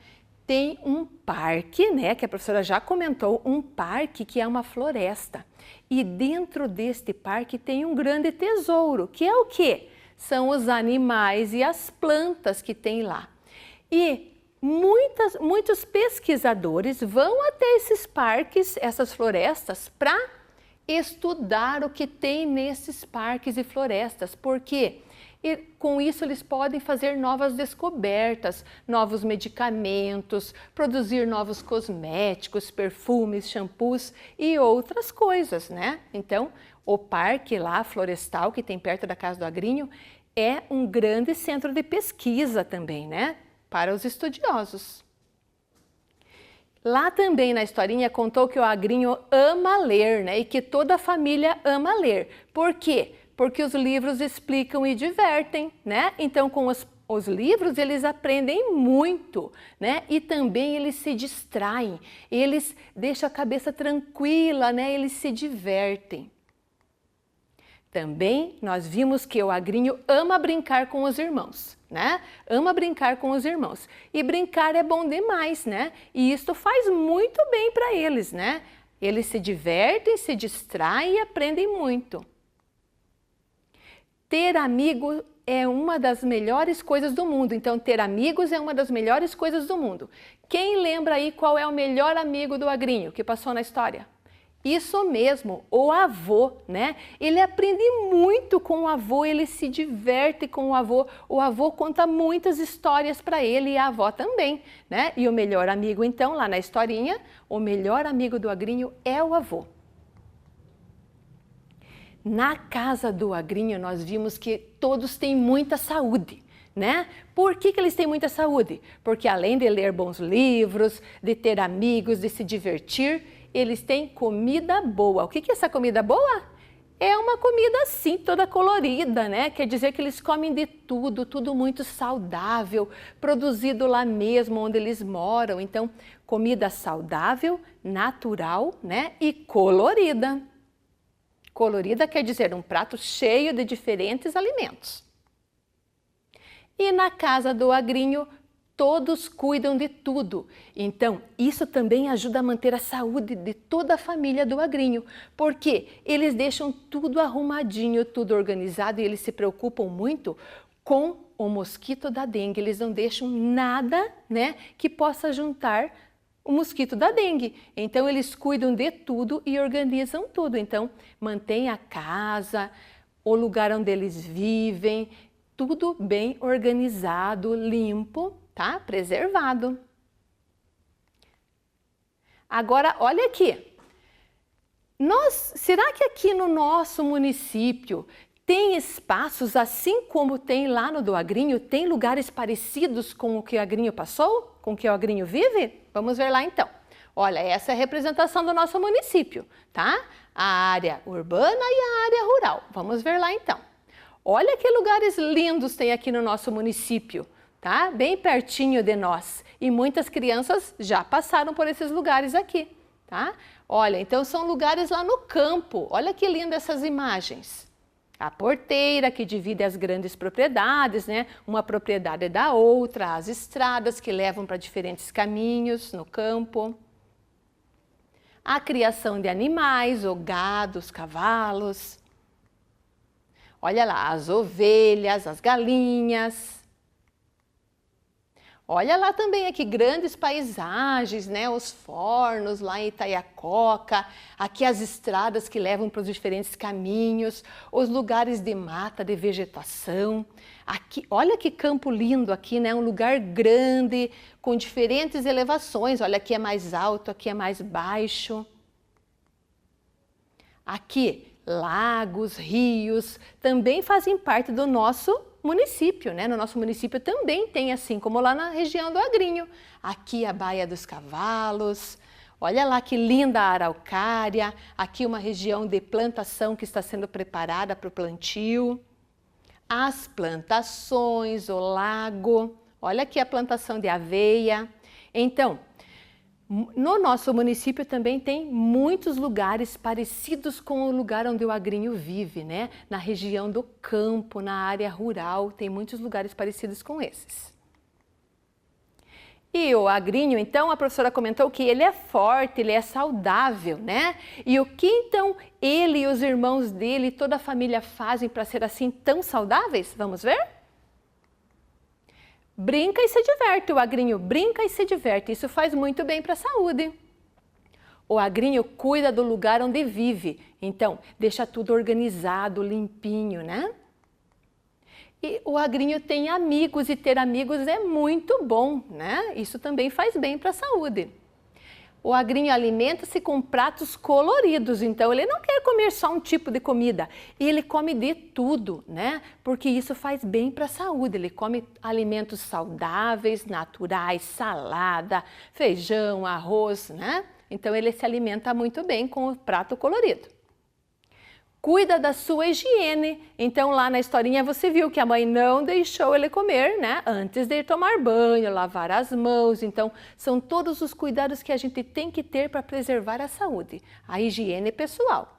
tem um parque, né, que a professora já comentou, um parque que é uma floresta. E dentro deste parque tem um grande tesouro, que é o quê? São os animais e as plantas que tem lá. E muitos pesquisadores vão até esses parques, essas florestas, para estudar o que tem nesses parques e florestas, porque com isso eles podem fazer novas descobertas, novos medicamentos, produzir novos cosméticos, perfumes, shampoos e outras coisas, né? Então, o parque lá, florestal, que tem perto da casa do agrinho, é um grande centro de pesquisa também, né? Para os estudiosos. Lá também na historinha contou que o agrinho ama ler, né? E que toda a família ama ler. Por quê? Porque os livros explicam e divertem, né? Então, com os livros, eles aprendem muito, né? E também eles se distraem, eles deixam a cabeça tranquila, né? Eles se divertem. Também nós vimos que o agrinho ama brincar com os irmãos, né? Ama brincar com os irmãos. E brincar é bom demais, né? E isso faz muito bem para eles, né? Eles se divertem, se distraem e aprendem muito. Ter amigo é uma das melhores coisas do mundo. Então, ter amigos é uma das melhores coisas do mundo. Quem lembra aí qual é o melhor amigo do agrinho que passou na história? Isso mesmo, o avô, né? Ele aprende muito com o avô, ele se diverte com o avô conta muitas histórias para ele e a avó também, né? E o melhor amigo, então, lá na historinha, o melhor amigo do Agrinho é o avô. Na casa do Agrinho, nós vimos que todos têm muita saúde, né? Por que eles têm muita saúde? Porque além de ler bons livros, de ter amigos, de se divertir, eles têm comida boa. O que é essa comida boa? É uma comida assim, toda colorida, né? Quer dizer que eles comem de tudo, tudo muito saudável, produzido lá mesmo onde eles moram. Então, comida saudável, natural, né? E colorida. Colorida quer dizer um prato cheio de diferentes alimentos. E na casa do Agrinho, todos cuidam de tudo. Então, isso também ajuda a manter a saúde de toda a família do Agrinho, porque eles deixam tudo arrumadinho, tudo organizado e eles se preocupam muito com o mosquito da dengue. Eles não deixam nada, né, que possa juntar o mosquito da dengue. Então, eles cuidam de tudo e organizam tudo. Então, mantém a casa, o lugar onde eles vivem, tudo bem organizado, limpo, tá? Preservado. Agora, olha aqui. Será que aqui no nosso município tem espaços assim como tem lá no do Agrinho? Tem lugares parecidos com o que o Agrinho passou? Com o que o Agrinho vive? Vamos ver lá então. Olha, essa é a representação do nosso município, tá? A área urbana e a área rural. Vamos ver lá então. Olha que lugares lindos tem aqui no nosso município, tá? Bem pertinho de nós. E muitas crianças já passaram por esses lugares aqui, tá? Olha, então são lugares lá no campo. Olha que lindas essas imagens. A porteira que divide as grandes propriedades, né? Uma propriedade da outra, as estradas que levam para diferentes caminhos no campo. A criação de animais, o gado, os cavalos. Olha lá, as ovelhas, as galinhas. Olha lá também aqui grandes paisagens, né? Os fornos lá em Itaiacoca, aqui as estradas que levam para os diferentes caminhos, os lugares de mata, de vegetação. Aqui, olha que campo lindo aqui, né? Um lugar grande, com diferentes elevações. Olha, aqui é mais alto, aqui é mais baixo. Aqui, lagos, rios, também fazem parte do nosso município, né? No nosso município também tem, assim como lá na região do Agrinho. Aqui a Baía dos Cavalos, olha lá que linda a araucária, aqui uma região de plantação que está sendo preparada para o plantio. As plantações, o lago, olha aqui a plantação de aveia. Então, no nosso município também tem muitos lugares parecidos com o lugar onde o Agrinho vive, né? Na região do campo, na área rural, tem muitos lugares parecidos com esses. E o Agrinho, então, a professora comentou que ele é forte, ele é saudável, né? E o que então ele e os irmãos dele, toda a família fazem para ser assim tão saudáveis? Vamos ver? Brinca e se diverte, o Agrinho brinca e se diverte, isso faz muito bem para a saúde. O Agrinho cuida do lugar onde vive, então deixa tudo organizado, limpinho, né? E o Agrinho tem amigos e ter amigos é muito bom, né? Isso também faz bem para a saúde. O Agrinho alimenta-se com pratos coloridos, então ele não quer comer só um tipo de comida, ele come de tudo, né? Porque isso faz bem para a saúde, ele come alimentos saudáveis, naturais, salada, feijão, arroz, né? Então ele se alimenta muito bem com o prato colorido. Cuida da sua higiene, então lá na historinha você viu que a mãe não deixou ele comer, né? Antes de tomar banho, lavar as mãos, então são todos os cuidados que a gente tem que ter para preservar a saúde, a higiene pessoal.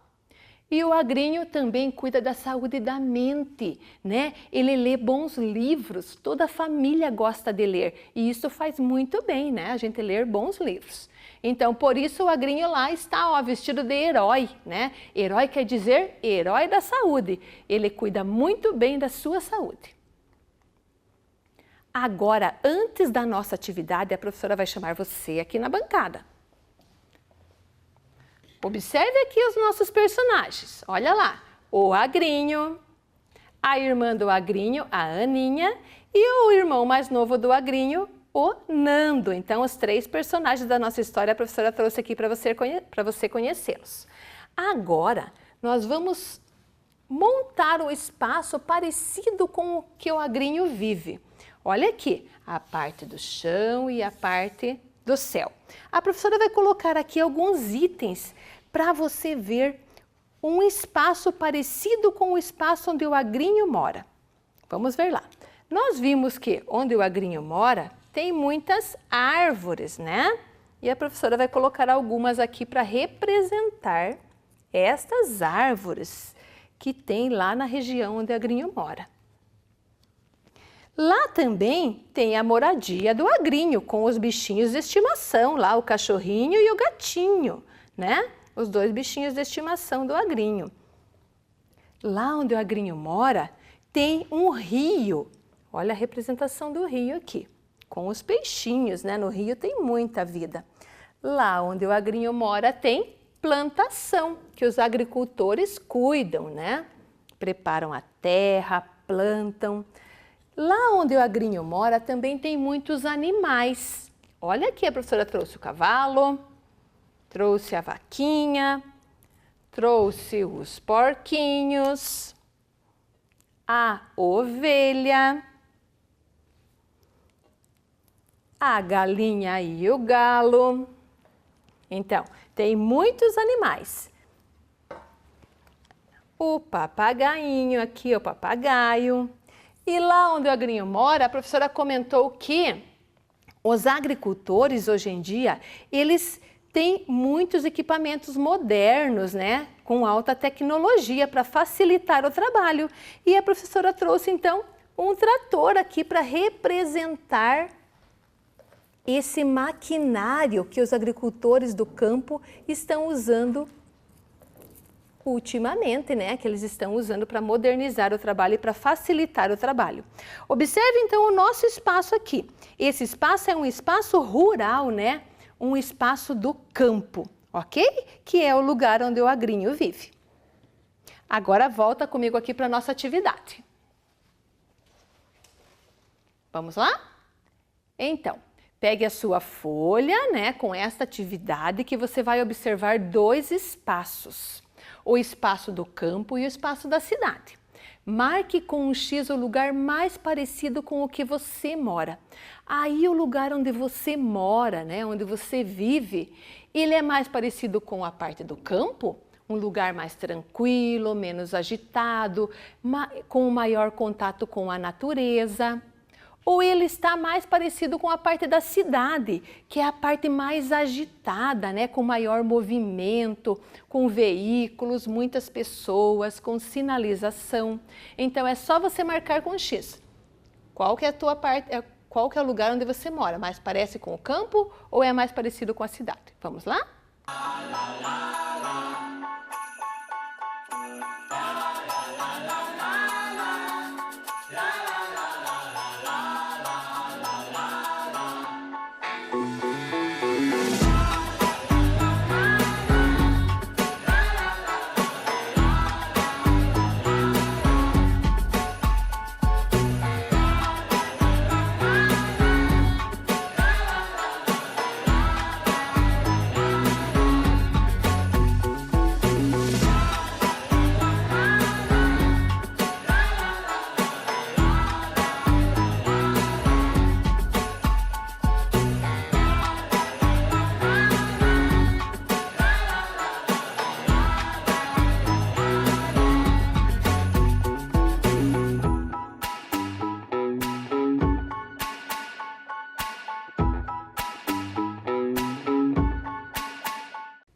E o Agrinho também cuida da saúde da mente, né? Ele lê bons livros, toda a família gosta de ler e isso faz muito bem, né? A gente ler bons livros. Então, por isso o Agrinho lá está, ó, vestido de herói, né? Herói quer dizer herói da saúde. Ele cuida muito bem da sua saúde. Agora, antes da nossa atividade, a professora vai chamar você aqui na bancada. Observe aqui os nossos personagens. Olha lá, o Agrinho, a irmã do Agrinho, a Aninha, e o irmão mais novo do Agrinho, o Nando. Então, os 3 personagens da nossa história a professora trouxe aqui para você conhecê-los. Agora, nós vamos montar um espaço parecido com o que o Agrinho vive. Olha aqui, a parte do chão e a parte do céu. A professora vai colocar aqui alguns itens para você ver um espaço parecido com o espaço onde o Agrinho mora. Vamos ver lá. Nós vimos que onde o Agrinho mora tem muitas árvores, né? E a professora vai colocar algumas aqui para representar estas árvores que tem lá na região onde o Agrinho mora. Lá também tem a moradia do Agrinho, com os bichinhos de estimação, lá o cachorrinho e o gatinho, né? Os 2 bichinhos de estimação do Agrinho. Lá onde o Agrinho mora, tem um rio. Olha a representação do rio aqui, com os peixinhos, né? No rio tem muita vida. Lá onde o Agrinho mora tem plantação, que os agricultores cuidam, né? Preparam a terra, plantam. Lá onde o Agrinho mora também tem muitos animais. Olha aqui, a professora trouxe o cavalo, trouxe a vaquinha, trouxe os porquinhos, a ovelha, a galinha e o galo. Então, tem muitos animais. O papagainho, aqui o papagaio. E lá onde o Agrinho mora, a professora comentou que os agricultores hoje em dia, eles têm muitos equipamentos modernos, né? Com alta tecnologia para facilitar o trabalho. E a professora trouxe então um trator aqui para representar esse maquinário que os agricultores do campo estão usando ultimamente, né, que eles estão usando para modernizar o trabalho e para facilitar o trabalho. Observe então o nosso espaço aqui. Esse espaço é um espaço rural, né, um espaço do campo, ok? Que é o lugar onde o Agrinho vive. Agora volta comigo aqui para a nossa atividade. Vamos lá? Então, pegue a sua folha, né, com esta atividade que você vai observar 2 espaços. O espaço do campo e o espaço da cidade. Marque com um X o lugar mais parecido com o que você mora. Aí o lugar onde você mora, né, onde você vive, ele é mais parecido com a parte do campo, um lugar mais tranquilo, menos agitado, com maior contato com a natureza. Ou ele está mais parecido com a parte da cidade, que é a parte mais agitada, né? Com maior movimento, com veículos, muitas pessoas, com sinalização. Então é só você marcar com X. Qual que é a tua parte, qual que é o lugar onde você mora? Mais parece com o campo ou é mais parecido com a cidade? Vamos lá?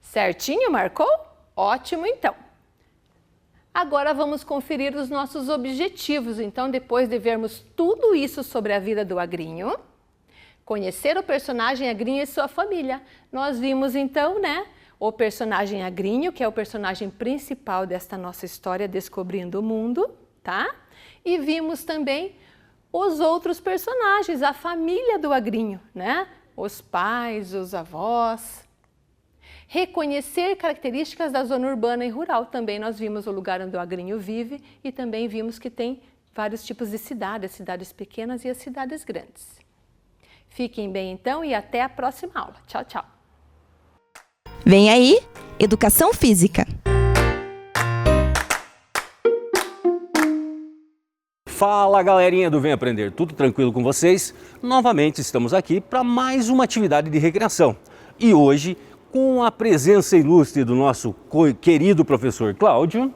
Certinho, marcou? Ótimo, então. Agora vamos conferir os nossos objetivos. Então, depois de vermos tudo isso sobre a vida do Agrinho, conhecer o personagem Agrinho e sua família. Nós vimos então, né, o personagem Agrinho, que é o personagem principal desta nossa história Descobrindo o Mundo, tá? E vimos também os outros personagens, a família do Agrinho, né? Os pais, os avós. Reconhecer características da zona urbana e rural. Também nós vimos o lugar onde o agrinho vive e também vimos que tem vários tipos de cidades, as cidades pequenas e as cidades grandes. Fiquem bem então e até a próxima aula. Tchau, tchau! Vem aí, Educação Física. Fala galerinha do Vem Aprender, tudo tranquilo com vocês? Novamente estamos aqui para mais uma atividade de recreação. E hoje, com a presença ilustre do nosso querido professor Cláudio,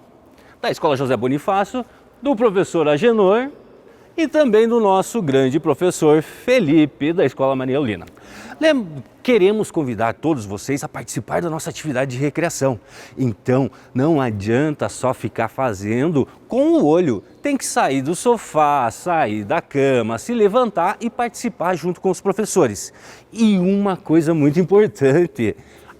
da Escola José Bonifácio, do professor Agenor e também do nosso grande professor Felipe, da Escola Maria Eulina. Queremos convidar todos vocês a participar da nossa atividade de recreação. Então, não adianta só ficar fazendo com o olho. Tem que sair do sofá, sair da cama, se levantar e participar junto com os professores. E uma coisa muito importante,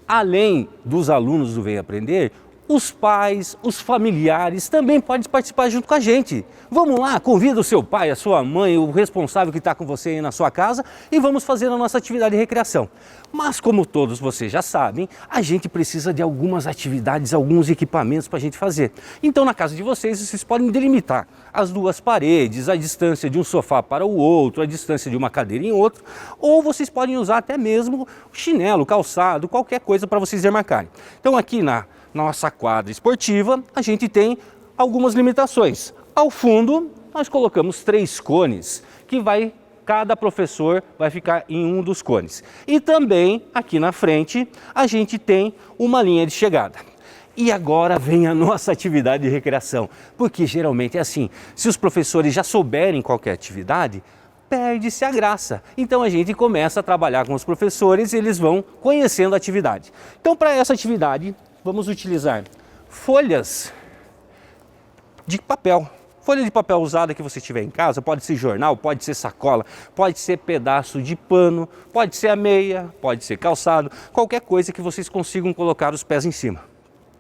além dos alunos do Vem Aprender, os pais, os familiares também podem participar junto com a gente. Vamos lá, convida o seu pai, a sua mãe, o responsável que está com você aí na sua casa e vamos fazer a nossa atividade de recreação. Mas como todos vocês já sabem, a gente precisa de algumas atividades, alguns equipamentos para a gente fazer. Então na casa de vocês podem delimitar as duas paredes, a distância de um sofá para o outro, a distância de uma cadeira em outro, ou vocês podem usar até mesmo chinelo, calçado, qualquer coisa para vocês demarcarem. Então aqui na nossa quadra esportiva, a gente tem algumas limitações. Ao fundo, nós colocamos 3 cones, que cada professor vai ficar em um dos cones. E também, aqui na frente, a gente tem uma linha de chegada. E agora vem a nossa atividade de recreação, porque geralmente é assim, se os professores já souberem qualquer atividade, perde-se a graça. Então a gente começa a trabalhar com os professores e eles vão conhecendo a atividade. Então para essa atividade, vamos utilizar folhas de papel. Folha de papel usada que você tiver em casa, pode ser jornal, pode ser sacola, pode ser pedaço de pano, pode ser a meia, pode ser calçado, qualquer coisa que vocês consigam colocar os pés em cima.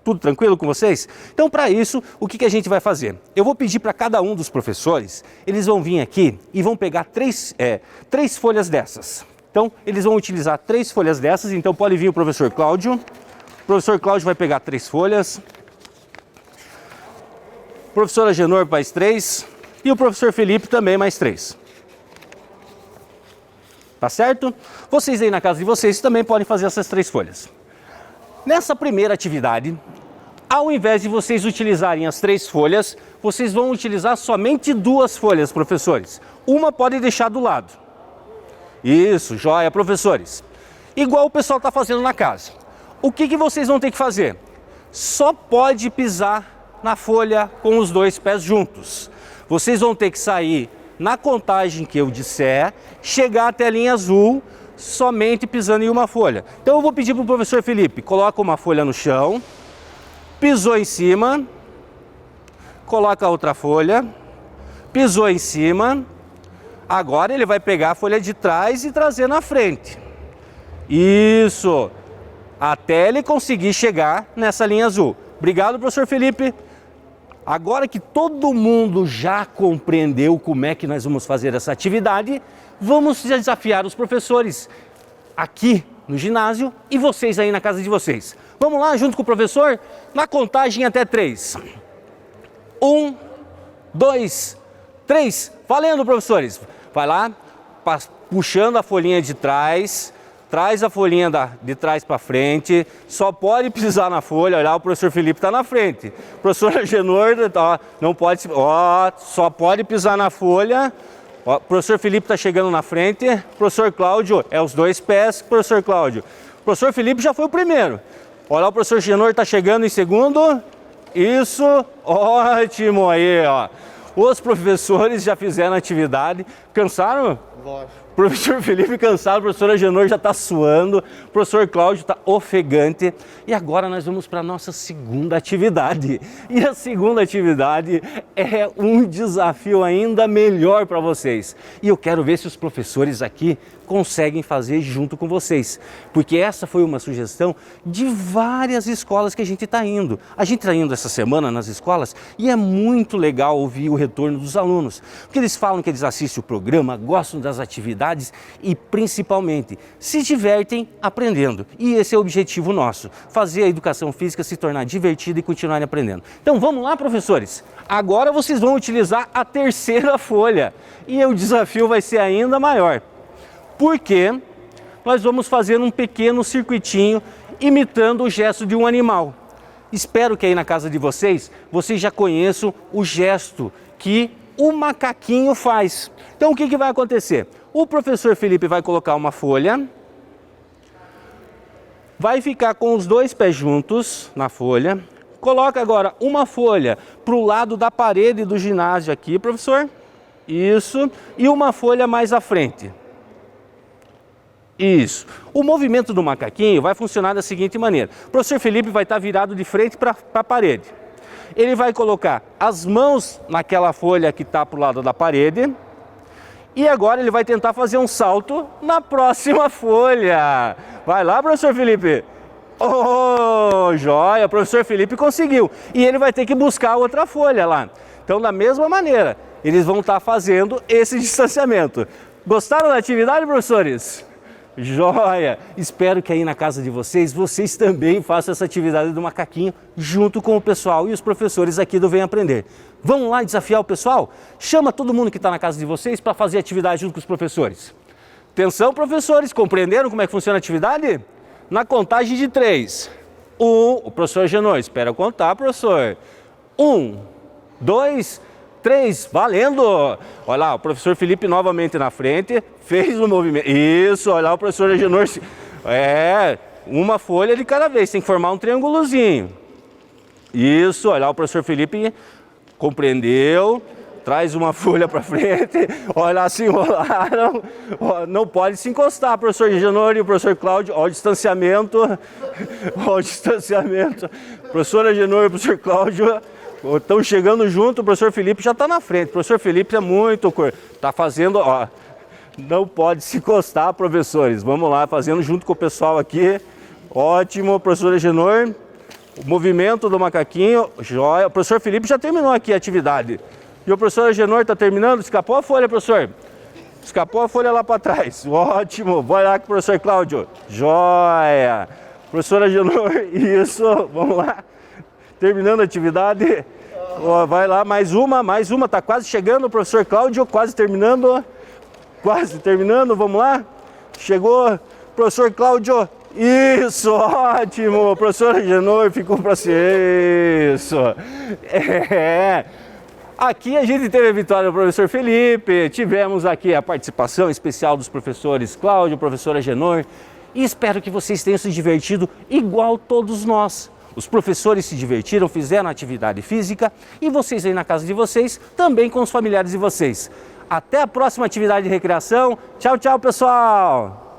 Tudo tranquilo com vocês? Então para isso, o que a gente vai fazer? Eu vou pedir para cada um dos professores, eles vão vir aqui e vão pegar três folhas dessas. Então eles vão utilizar 3 folhas dessas, então pode vir o professor Cláudio. O professor Cláudio vai pegar 3 folhas, o professor Agenor mais 3 e o professor Felipe também mais 3. Tá certo? Vocês aí na casa de vocês também podem fazer essas 3 folhas. Nessa primeira atividade, ao invés de vocês utilizarem as 3 folhas, vocês vão utilizar somente 2 folhas, professores. Uma pode deixar do lado. Isso, joia, professores. Igual o pessoal está fazendo na casa. O que vocês vão ter que fazer? Só pode pisar na folha com os 2 pés juntos. Vocês vão ter que sair na contagem que eu disser, chegar até a linha azul, somente pisando em uma folha. Então eu vou pedir para o professor Felipe, coloca uma folha no chão, pisou em cima, coloca a outra folha, pisou em cima, agora ele vai pegar a folha de trás e trazer na frente. Isso! Até ele conseguir chegar nessa linha azul. Obrigado, professor Felipe. Agora que todo mundo já compreendeu como é que nós vamos fazer essa atividade, vamos desafiar os professores aqui no ginásio e vocês aí na casa de vocês. Vamos lá, junto com o professor, na contagem até 3. 1, 2, 3. Valendo, professores. Vai lá, puxando a folhinha de trás. Traz a folhinha de trás para frente, só pode pisar na folha, olha, o professor Felipe está na frente. O professor Agenor não pode, só pode pisar na folha. O professor Felipe está chegando na frente, o professor Cláudio é os 2 pés, professor Cláudio. O professor Felipe já foi o primeiro. Olha, o professor Agenor está chegando em segundo. Isso, ótimo aí, ó. Os professores já fizeram a atividade. Cansaram? Lógico. O professor Felipe cansado, o professor Agenor já está suando, o professor Cláudio está ofegante. E agora nós vamos para a nossa segunda atividade. E a segunda atividade é um desafio ainda melhor para vocês. E eu quero ver se os professores aqui conseguem fazer junto com vocês. Porque essa foi uma sugestão de várias escolas que a gente está indo. A gente está indo essa semana nas escolas e é muito legal ouvir o retorno dos alunos. Porque eles falam que eles assistem o programa, gostam das atividades, atividades e, principalmente, se divertem aprendendo. E esse é o objetivo nosso, fazer a educação física se tornar divertida e continuar aprendendo. Então vamos lá, professores? Agora vocês vão utilizar a terceira folha e o desafio vai ser ainda maior. Porque nós vamos fazer um pequeno circuitinho imitando o gesto de um animal. Espero que aí na casa de vocês já conheçam o gesto que o macaquinho faz. Então o que vai acontecer? O professor Felipe vai colocar uma folha, vai ficar com os dois pés juntos na folha, coloca agora uma folha para o lado da parede do ginásio aqui, professor. Isso, e uma folha mais à frente. Isso. O movimento do macaquinho vai funcionar da seguinte maneira. O professor Felipe vai estar virado de frente para a parede. Ele vai colocar as mãos naquela folha que está para o lado da parede. E agora ele vai tentar fazer um salto na próxima folha. Vai lá, professor Felipe. Oh, joia, o professor Felipe conseguiu. E ele vai ter que buscar outra folha lá. Então, da mesma maneira, eles vão estar fazendo esse distanciamento. Gostaram da atividade, professores? Joia! Espero que aí na casa de vocês também façam essa atividade do macaquinho junto com o pessoal e os professores aqui do Vem Aprender. Vamos lá desafiar o pessoal? Chama todo mundo que está na casa de vocês para fazer atividade junto com os professores. Atenção, professores, compreenderam como é que funciona a atividade? Na contagem de 3. O professor Genor, espera contar, professor. 1, 2, 3, valendo! Olha lá, o professor Felipe novamente na frente, fez o movimento. Isso, olha lá o professor Agenor. Uma folha de cada vez, tem que formar um triângulozinho. Isso, olha lá o professor Felipe compreendeu, traz uma folha para frente, olha lá, se enrolaram. Não pode se encostar, professor Agenor e o professor Cláudio, olha o distanciamento. Olha o distanciamento. Professor Agenor e o professor Cláudio estão chegando junto, o professor Felipe já está na frente. O professor Felipe é muito... Está fazendo, ó... Não pode se encostar, professores. Vamos lá, fazendo junto com o pessoal aqui. Ótimo, professor Agenor. O movimento do macaquinho, joia. O professor Felipe já terminou aqui a atividade. E o professor Agenor está terminando. Escapou a folha, professor? Escapou a folha lá para trás. Ótimo. Vai lá com o professor Cláudio. Joia. Professor Agenor, isso. Vamos lá. Terminando a atividade, vai lá, mais uma, está quase chegando o professor Cláudio, quase terminando, vamos lá, chegou, professor Cláudio, isso, ótimo, professor Agenor ficou para ser isso, Aqui a gente teve a vitória do professor Felipe, tivemos aqui a participação especial dos professores Cláudio, professor Agenor, e espero que vocês tenham se divertido igual todos nós. Os professores se divertiram, fizeram atividade física e vocês aí na casa de vocês, também com os familiares de vocês. Até a próxima atividade de recreação. Tchau, tchau, pessoal!